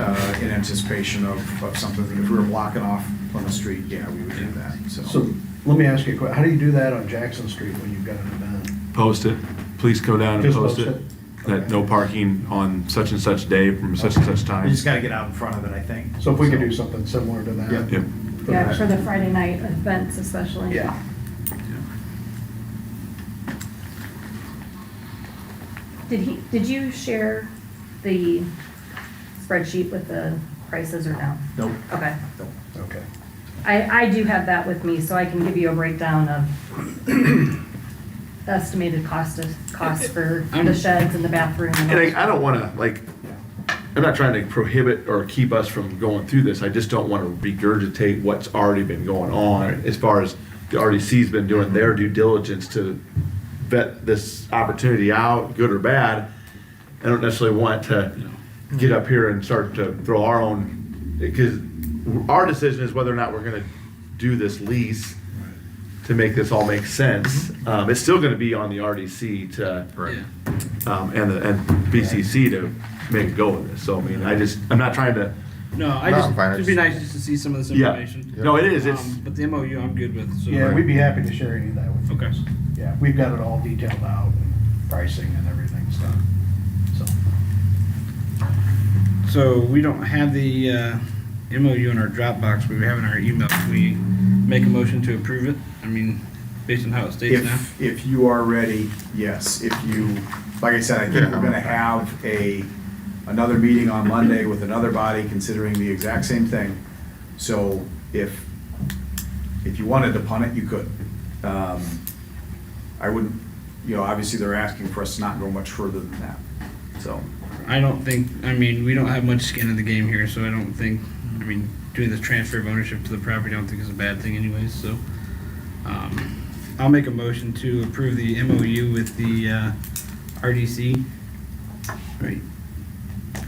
S3: anticipation of something. If we were blocking off Plymouth Street, yeah, we would do that,
S12: So, let me ask you a question. How do you do that on Jackson Street when you've got an event?
S2: Post it. Please go down and
S12: Just
S2: post
S12: post
S2: it.
S12: it?
S2: That no parking on such and such day from such and such
S3: You
S2: time.
S3: just gotta get out in front of it, I think.
S12: So if we could do something similar to that.
S3: Yep.
S2: Yep.
S10: Yeah, for the Friday night events especially.
S12: Yeah.
S10: Did you share the spreadsheet with the prices or no?
S3: Nope.
S10: Okay.
S12: Okay.
S10: I do have that with me, so I can give you a breakdown of estimated costs for the sheds and the bathroom.
S2: And I don't wanna, like, I'm not trying to prohibit or keep us from going through this, I just don't wanna regurgitate what's already been going on as far as the RDC's been doing their due diligence to vet this opportunity out, good or bad. I don't necessarily want to get up here and start to throw our own, because our decision is whether or not we're gonna do this lease to make this all make sense. It's still gonna be on the RDC to, and BCC to make a go of this. So, I mean, I'm not trying to,
S4: No,
S6: I'm fine.
S4: it'd be nice just to see some of this
S2: yeah.
S4: information.
S2: No, it is, it's,
S4: But the MOU I'm good with, so.
S12: Yeah, we'd be happy to share any of that with you.
S4: Okay.
S12: Yeah, we've got it all detailed out, and pricing and everything, so.
S4: So we don't have the MOU in our Dropbox, we have it in our email. Can we make a motion to approve it? I mean, based on how it states now?
S3: If you are ready, yes. If you, like I said, I think we're gonna have another meeting on Monday with another body considering the exact same thing. So if you wanted to punt it, you could. I wouldn't, obviously they're asking for us to not go much further than that, so.
S4: I don't think, we don't have much skin in the game here, so I don't think, doing the transfer of ownership to the property, I don't think is a bad thing anyways, so. I'll make a motion to approve the MOU with the RDC. Right.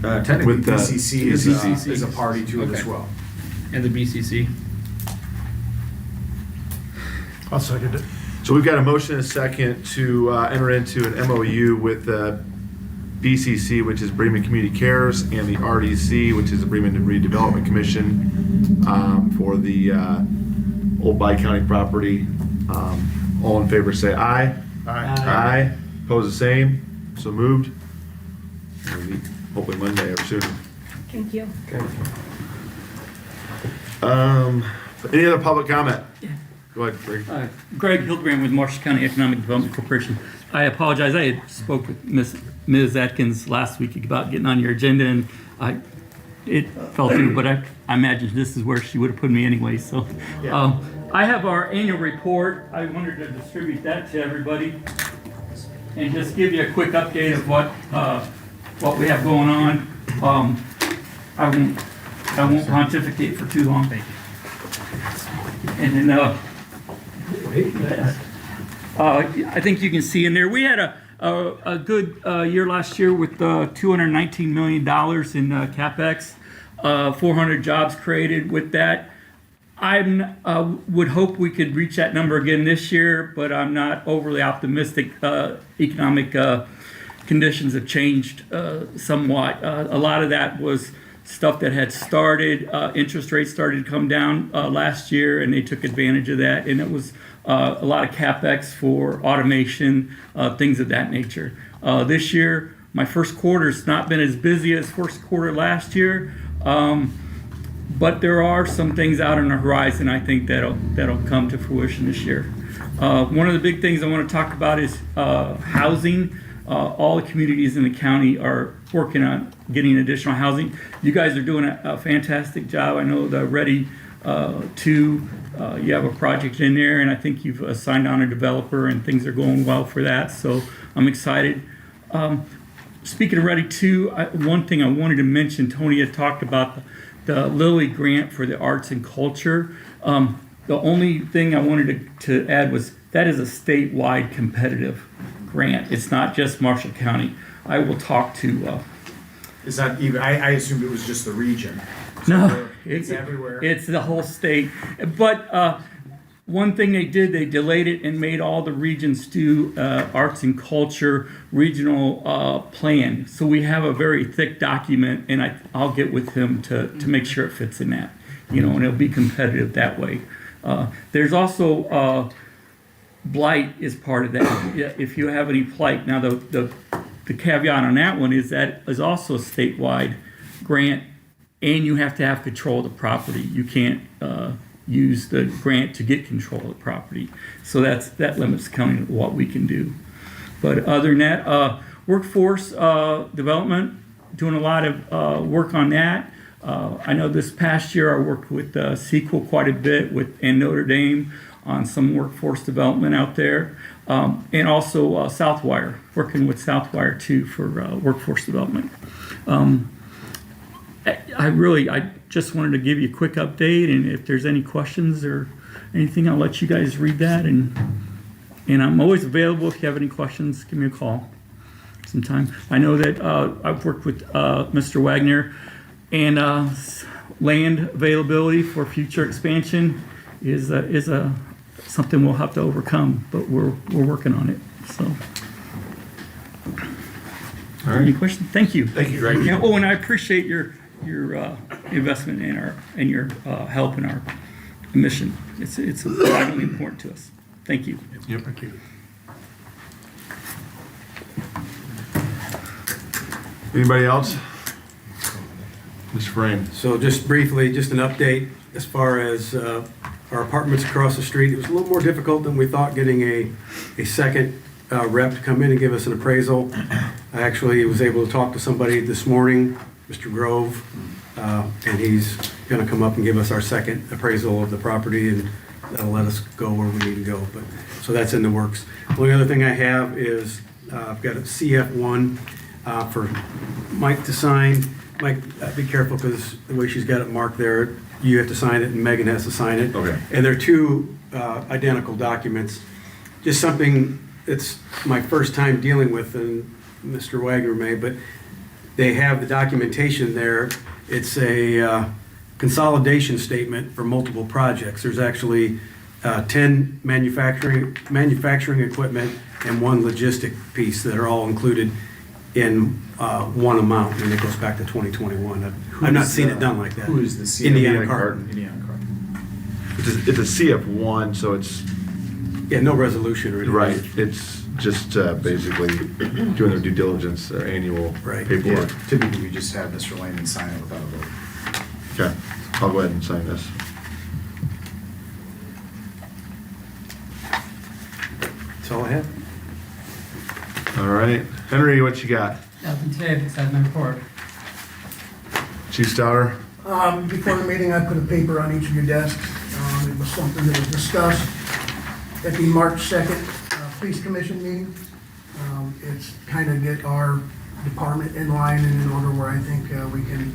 S3: Technically,
S2: With the-
S3: BCC is a party to it as
S4: Okay.
S3: well.
S4: And the BCC.
S1: I'll second it.
S2: so we've got a motion and a second to enter into an MOU with BCC, which is Bremen Community Cares, and the RDC, which is the Bremen Redevelopment Commission, for the old Bi-County property. All in favor say aye. Aye. Pose the same. So moved. We'll meet hopefully Monday or sooner.
S10: Thank you.
S2: Any other public comment? Go ahead, Greg.
S13: Greg Hildebrand with Marshall County Economic Development Corporation. I apologize, I had spoke with Ms. Atkins last week about getting on your agenda, and it fell through, but I imagine this is where she would have put me anyway, so. I have our annual report. I wanted to distribute that to everybody and just give you a quick update of what we have going on. I won't pontificate for too long. Thank you. And then, I think you can see in there, we had a good year last year with $219 million in CapEx, 400 jobs created with that. I would hope we could reach that number again this year, but I'm not overly optimistic. Economic conditions have changed somewhat. A lot of that was stuff that had started. Interest rates started to come down last year, and they took advantage of that. And it was a lot of CapEx for automation, things of that nature. This year, my first quarter's not been as busy as first quarter last year. But there are some things out on the horizon, I think, that'll come to fruition this year. One of the big things I want to talk about is housing. All the communities in the county are working on getting additional housing. You guys are doing a fantastic job. I know the Ready 2, you have a project in there, and I think you've signed on a developer, and things are going well for that, so I'm excited. Speaking of Ready 2, one thing I wanted to mention, Tony had talked about the Lilly grant for the arts and culture. The only thing I wanted to add was that is a statewide competitive grant. It's not just Marshall County. I will talk to.
S3: Is that even? I assumed it was just the region.
S13: No,
S3: it's everywhere.
S13: It's the whole state. But one thing they did, they delayed it and made all the regions do arts and culture regional plan. So we have a very thick document, and I'll get with him to make sure it fits in that, and it'll be competitive that way. There's also blight is part of that. If you have any blight, now the caveat on that one is that is also a statewide grant, and you have to have control of the property. You can't use the grant to get control of the property. So that limits county what we can do. But other than that, workforce development, doing a lot of work on that. I know this past year I worked with Sequel quite a bit and Notre Dame on some workforce development out there. And also Southwire, working with Southwire too for workforce development. I just wanted to give you a quick update, and if there's any questions or anything, I'll let you guys read that. And I'm always available if you have any questions. Give me a call sometime. I know that I've worked with Mr. Wagner, and land availability for future expansion is something we'll have to overcome, but we're working on it. So.
S2: All right.
S13: Any questions? Thank you.
S2: Thank you, Greg.
S13: Yeah, oh, and I appreciate your investment in your help in our mission. It's vitally important to us. Thank you.
S2: Yep. Thank you. Anybody else? Mr. Frame.
S14: So just briefly, just an update as far as our apartments across the street. It was a little more difficult than we thought getting a second rep to come in and give us an appraisal. I actually was able to talk to somebody this morning, Mr. Grove, and he's going to come up and give us our second appraisal of the property, and that'll let us go where we need to go. But so that's in the works. The only other thing I have is I've got a CF1 for Mike to sign. Mike, be careful because the way she's got it marked there, you have to sign it and Megan has to sign it.
S2: Okay.
S14: And they're two identical documents. Just something it's my first time dealing with, and Mr. Wagner may, but they have the documentation there. It's a consolidation statement for multiple projects. There's actually 10 manufacturing equipment and one logistic piece that are all included in one amount, and it goes back to 2021. I've not seen it done like that.
S3: Who is the CF?
S14: Indiana Carton.
S3: Indiana Carton.
S2: It's a CF1, so it's
S14: Yeah, no resolution or anything.
S2: right. It's just basically doing their due diligence, their annual
S14: Right.
S2: paperwork.
S3: Yeah, typically we just have Mr. Lehman sign it without a vote.
S2: Okay, I'll go ahead and sign this.
S14: That's all I have.
S2: All right, Henry, what you got?
S15: Nothing today besides my report.
S2: Chief Stouter?
S8: Before the meeting, I put a paper on each of your desks. It was something that was discussed at the March 2nd Police Commission meeting. It's kind of get our department in line and in order where I think we can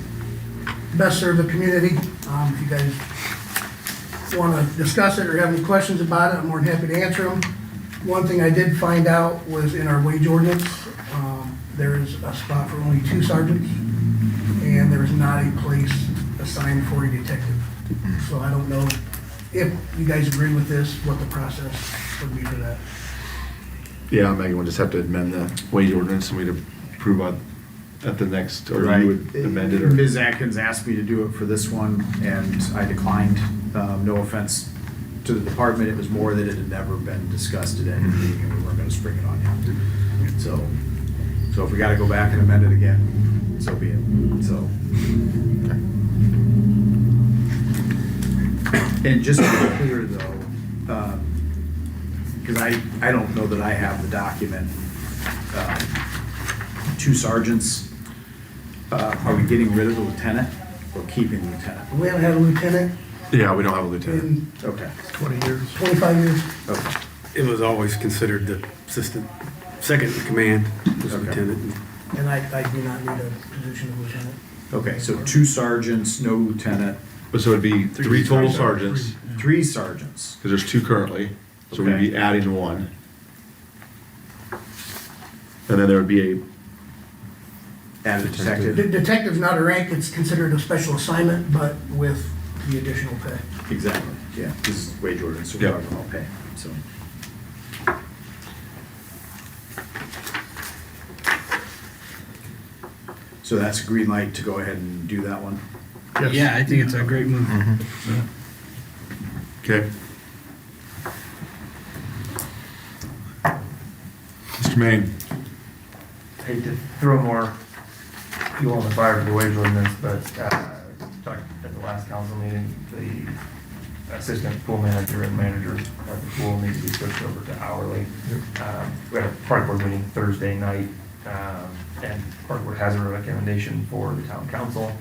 S8: best serve the community. If you guys want to discuss it or have any questions about it, I'm more than happy to answer them. One thing I did find out was in our wage ordinance, there is a spot for only 2 sergeants, and there is not a place assigned for a detective. So I don't know if you guys agree with this, what the process would be for that.
S2: Yeah, Megan, we'll just have to amend the wage ordinance and we'd approve at the next, or you would amend it, or?
S3: Ms. Atkins asked me to do it for this one, and I declined. No offense to the department, it was more that it had never been discussed at any meeting, and we weren't gonna spring it on you. So if we gotta go back and amend it again, so be it, so. And just to be clear though, because I don't know that I have the document, 2 sergeants, are we getting rid of the lieutenant or keeping the lieutenant?
S8: We haven't had a lieutenant
S2: Yeah, we don't have a lieutenant.
S8: in
S3: Okay,
S1: 20 years.
S8: 25 years.
S3: okay.
S14: It was always considered the assistant, second in command was
S3: Okay.
S14: lieutenant.
S8: And I do not need a position of lieutenant.
S3: Okay, so 2 sergeants, no lieutenant,
S2: So it'd be 3 total sergeants,
S3: 3 sergeants.
S2: because there's 2 currently, so we'd be
S3: Okay.
S2: adding 1. And then there would be
S3: And a detective.
S8: Detective's not a rank, it's considered a special assignment, but with the additional pay.
S3: Exactly, yeah, this is wage ordinance, so we're
S2: Yep.
S3: talking about pay, so. So that's a green light to go ahead and do that one?
S4: Yeah, I think it's a great move.
S2: okay. Mr. Maine?
S16: Hate to throw more fuel on the fire for the wage ordinance, but talked at the last council meeting, the assistant pool manager and managers at the pool need to be switched over to hourly. We had a park board meeting Thursday night, and park board has a recommendation for the town council.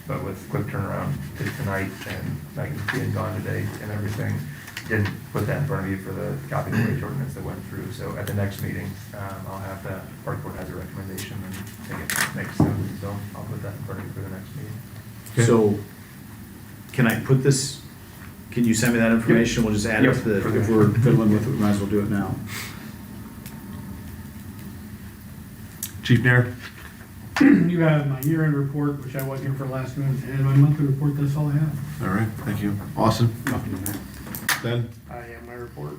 S16: but with quick turnaround to tonight and Megan being gone today and everything, didn't put that in front of you for the copy of the wage ordinance that went through. So at the next meeting, I'll have that, park board has a recommendation and think it makes sense, so I'll put that in front of you for the next meeting.
S3: So, can I put this, can you send me that information? We'll just add it to the, if we're fiddling with it, we might as well do it now.
S2: Chief Nair?
S17: You have my year-end report, which I wasn't here for last month, and my monthly report, that's all I have.
S2: All right, thank you. Austin?
S17: Nothing in there.
S2: Ben?
S17: I have my report.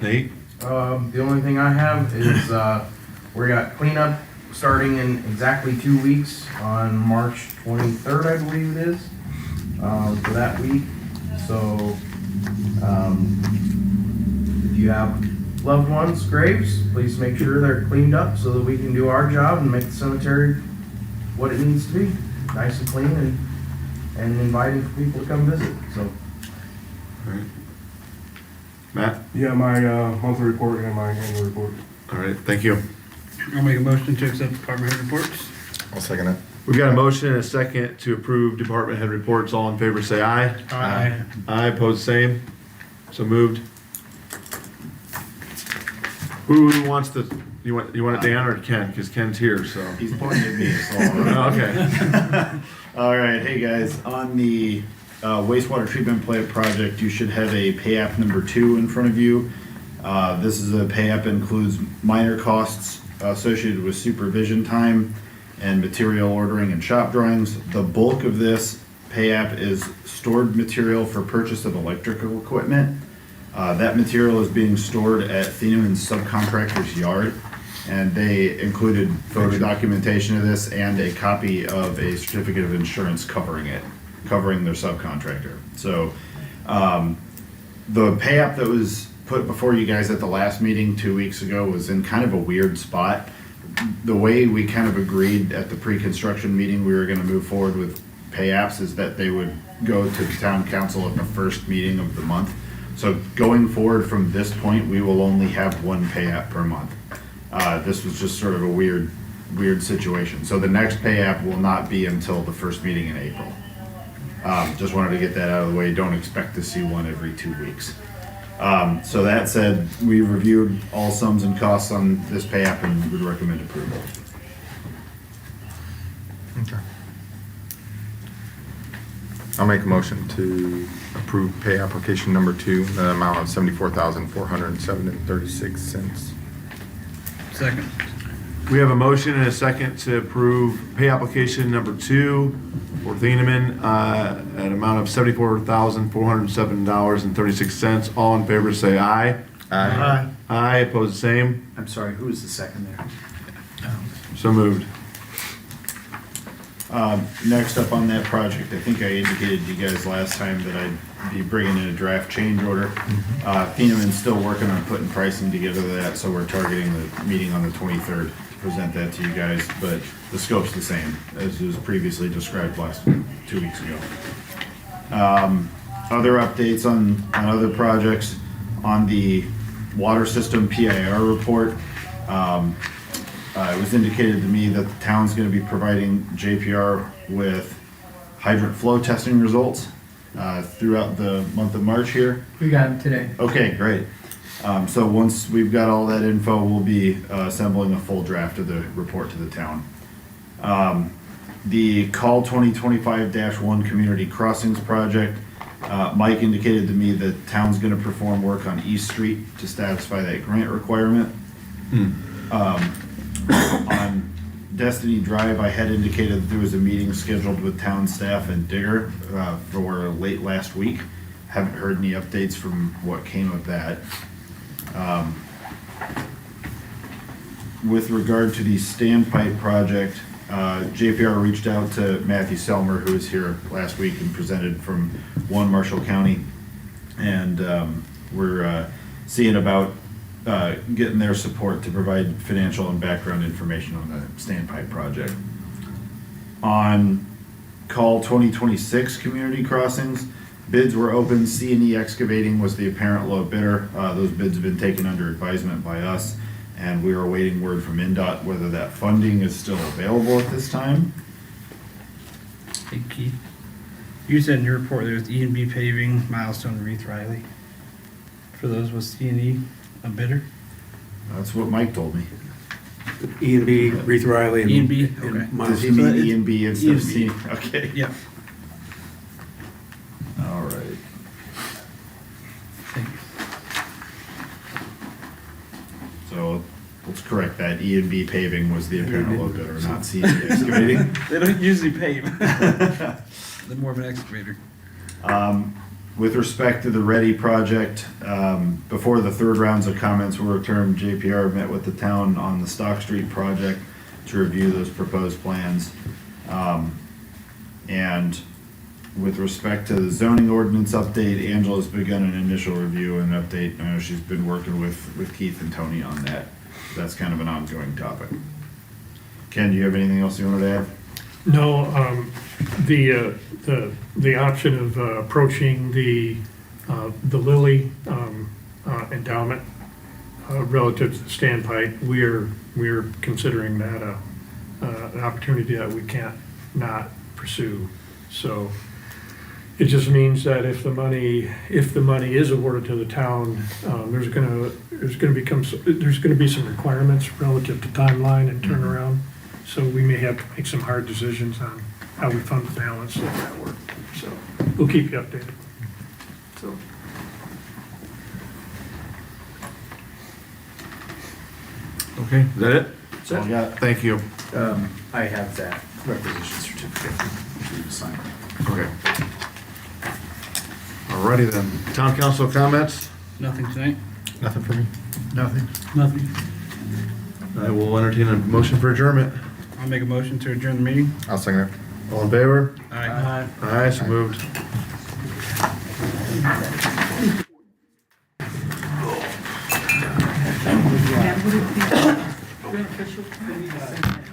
S2: Nate?
S9: The only thing I have is, we got cleanup starting in exactly 2 weeks on March 23rd, I believe it is, for that week. So, if you have loved ones' graves, please make sure they're cleaned up so that we can do our job and make the cemetery what it needs to be, nice and clean and inviting for people to come visit, so.
S2: All right. Matt?
S5: Yeah, my monthly report and my annual report.
S2: All right, thank you.
S4: I'll make a motion to accept department head reports.
S6: I'll second it.
S2: We've got a motion and a second to approve department head reports. All in favor, say aye.
S4: Aye.
S2: Aye, opposed, same. So moved. Who wants to, you want it Dan or Ken? Because Ken's here, so.
S3: He's pointing at me, so.
S2: Oh, okay.
S3: All right, hey guys, on the wastewater treatment plant project, you should have a pay app number 2 in front of you. This is a pay app, includes minor costs associated with supervision time and material ordering and shop drawings. The bulk of this pay app is stored material for purchase of electrical equipment. That material is being stored at Thieneman's subcontractor's yard, and they included photo documentation of this and a copy of a certificate of insurance covering it, covering their subcontractor. So, the pay app that was put before you guys at the last meeting 2 weeks ago was in kind of a weird spot. The way we kind of agreed at the pre-construction meeting we were gonna move forward with pay apps is that they would go to the town council at the first meeting of the month. So going forward from this point, we will only have one pay app per month. This was just sort of a weird situation. So the next pay app will not be until the first meeting in April. Just wanted to get that out of the way. Don't expect to see one every 2 weeks. So that said, we reviewed all sums and costs on this pay app and would recommend approval.
S6: Okay. I'll make a motion to approve pay application number 2, the amount of $74,407.36.
S4: Second.
S2: We have a motion and a second to approve pay application number 2 for Thieneman, an amount of $74,407.36. All in favor, say aye.
S6: Aye.
S2: Aye, opposed, same.
S3: I'm sorry, who was the second there?
S2: So moved.
S3: Next up on that project, I think I indicated to you guys last time that I'd be bringing in a draft change order. Thieneman's still working on putting pricing together of that, so we're targeting the meeting on the 23rd to present that to you guys, but the scope's the same as was previously described 2 weeks ago. Other updates on other projects, on the water system PIR report, it was indicated to me that the town's gonna be providing JPR with hydrant flow testing results throughout the month of March here.
S15: We got it today.
S3: Okay, great. So once we've got all that info, we'll be assembling a full draft of the report to the town. The Call 2025-1 Community Crossings Project, Mike indicated to me that town's gonna perform work on East Street to satisfy that grant requirement. On Destiny Drive, I had indicated that there was a meeting scheduled with town staff and Digger for late last week. Haven't heard any updates from what came of that. With regard to the standpipe project, JPR reached out to Matthew Selmer, who was here last week and presented from One Marshall County. And we're seeing about getting their support to provide financial and background information on the standpipe project. On Call 2026 Community Crossings, bids were open. C&E Excavating was the apparent low bidder. Those bids have been taken under advisement by us, and we are awaiting word from INDOT whether that funding is still available at this time.
S4: Hey Keith, you said in your report there's E&B paving, Milestone, Reith Riley. For those with C&E, a bidder?
S3: That's what Mike told me.
S14: E and B, Reith Riley. and-
S4: E&B,
S14: and
S4: okay.
S3: Does he
S14: Milestone.
S3: mean E and B instead of C?
S4: E&B.
S3: Okay.
S4: Yep.
S3: All right. So let's correct that. E and B paving was the apparent low bidder, not C and D excavating.
S4: They don't usually pave. They're more of an excavator.
S3: With respect to the Ready project, before the third rounds of comments were returned, JPR met with the town on the Stock Street project to review those proposed plans. And with respect to the zoning ordinance update, Angela's begun an initial review and update. I know she's been working with Keith and Tony on that. That's kind of an ongoing topic. Ken, do you have anything else you wanted to add?
S17: No, the option of approaching the Lilly endowment relative to the standpipe, we're considering that an opportunity that we can't not pursue. So it just means that if the money is awarded to the town, there's gonna be some requirements relative to timeline and turnaround. So we may have to make some hard decisions on how we fund the balance of that work. So we'll keep you updated. So.
S2: Okay, is that it?
S3: That's all I got.
S2: Thank you.
S3: I have that requisition certificate for you to sign.
S2: Okay. Alrighty then. Town council comments?
S4: Nothing tonight?
S6: Nothing for me.
S1: Nothing.
S17: Nothing.
S2: I will entertain a motion for adjournment.
S4: I'll make a motion to adjourn the meeting.
S6: I'll second it.
S2: All in favor?
S4: Aye.
S2: Aye, so moved.
S7: Yeah, would it be beneficial for me to send that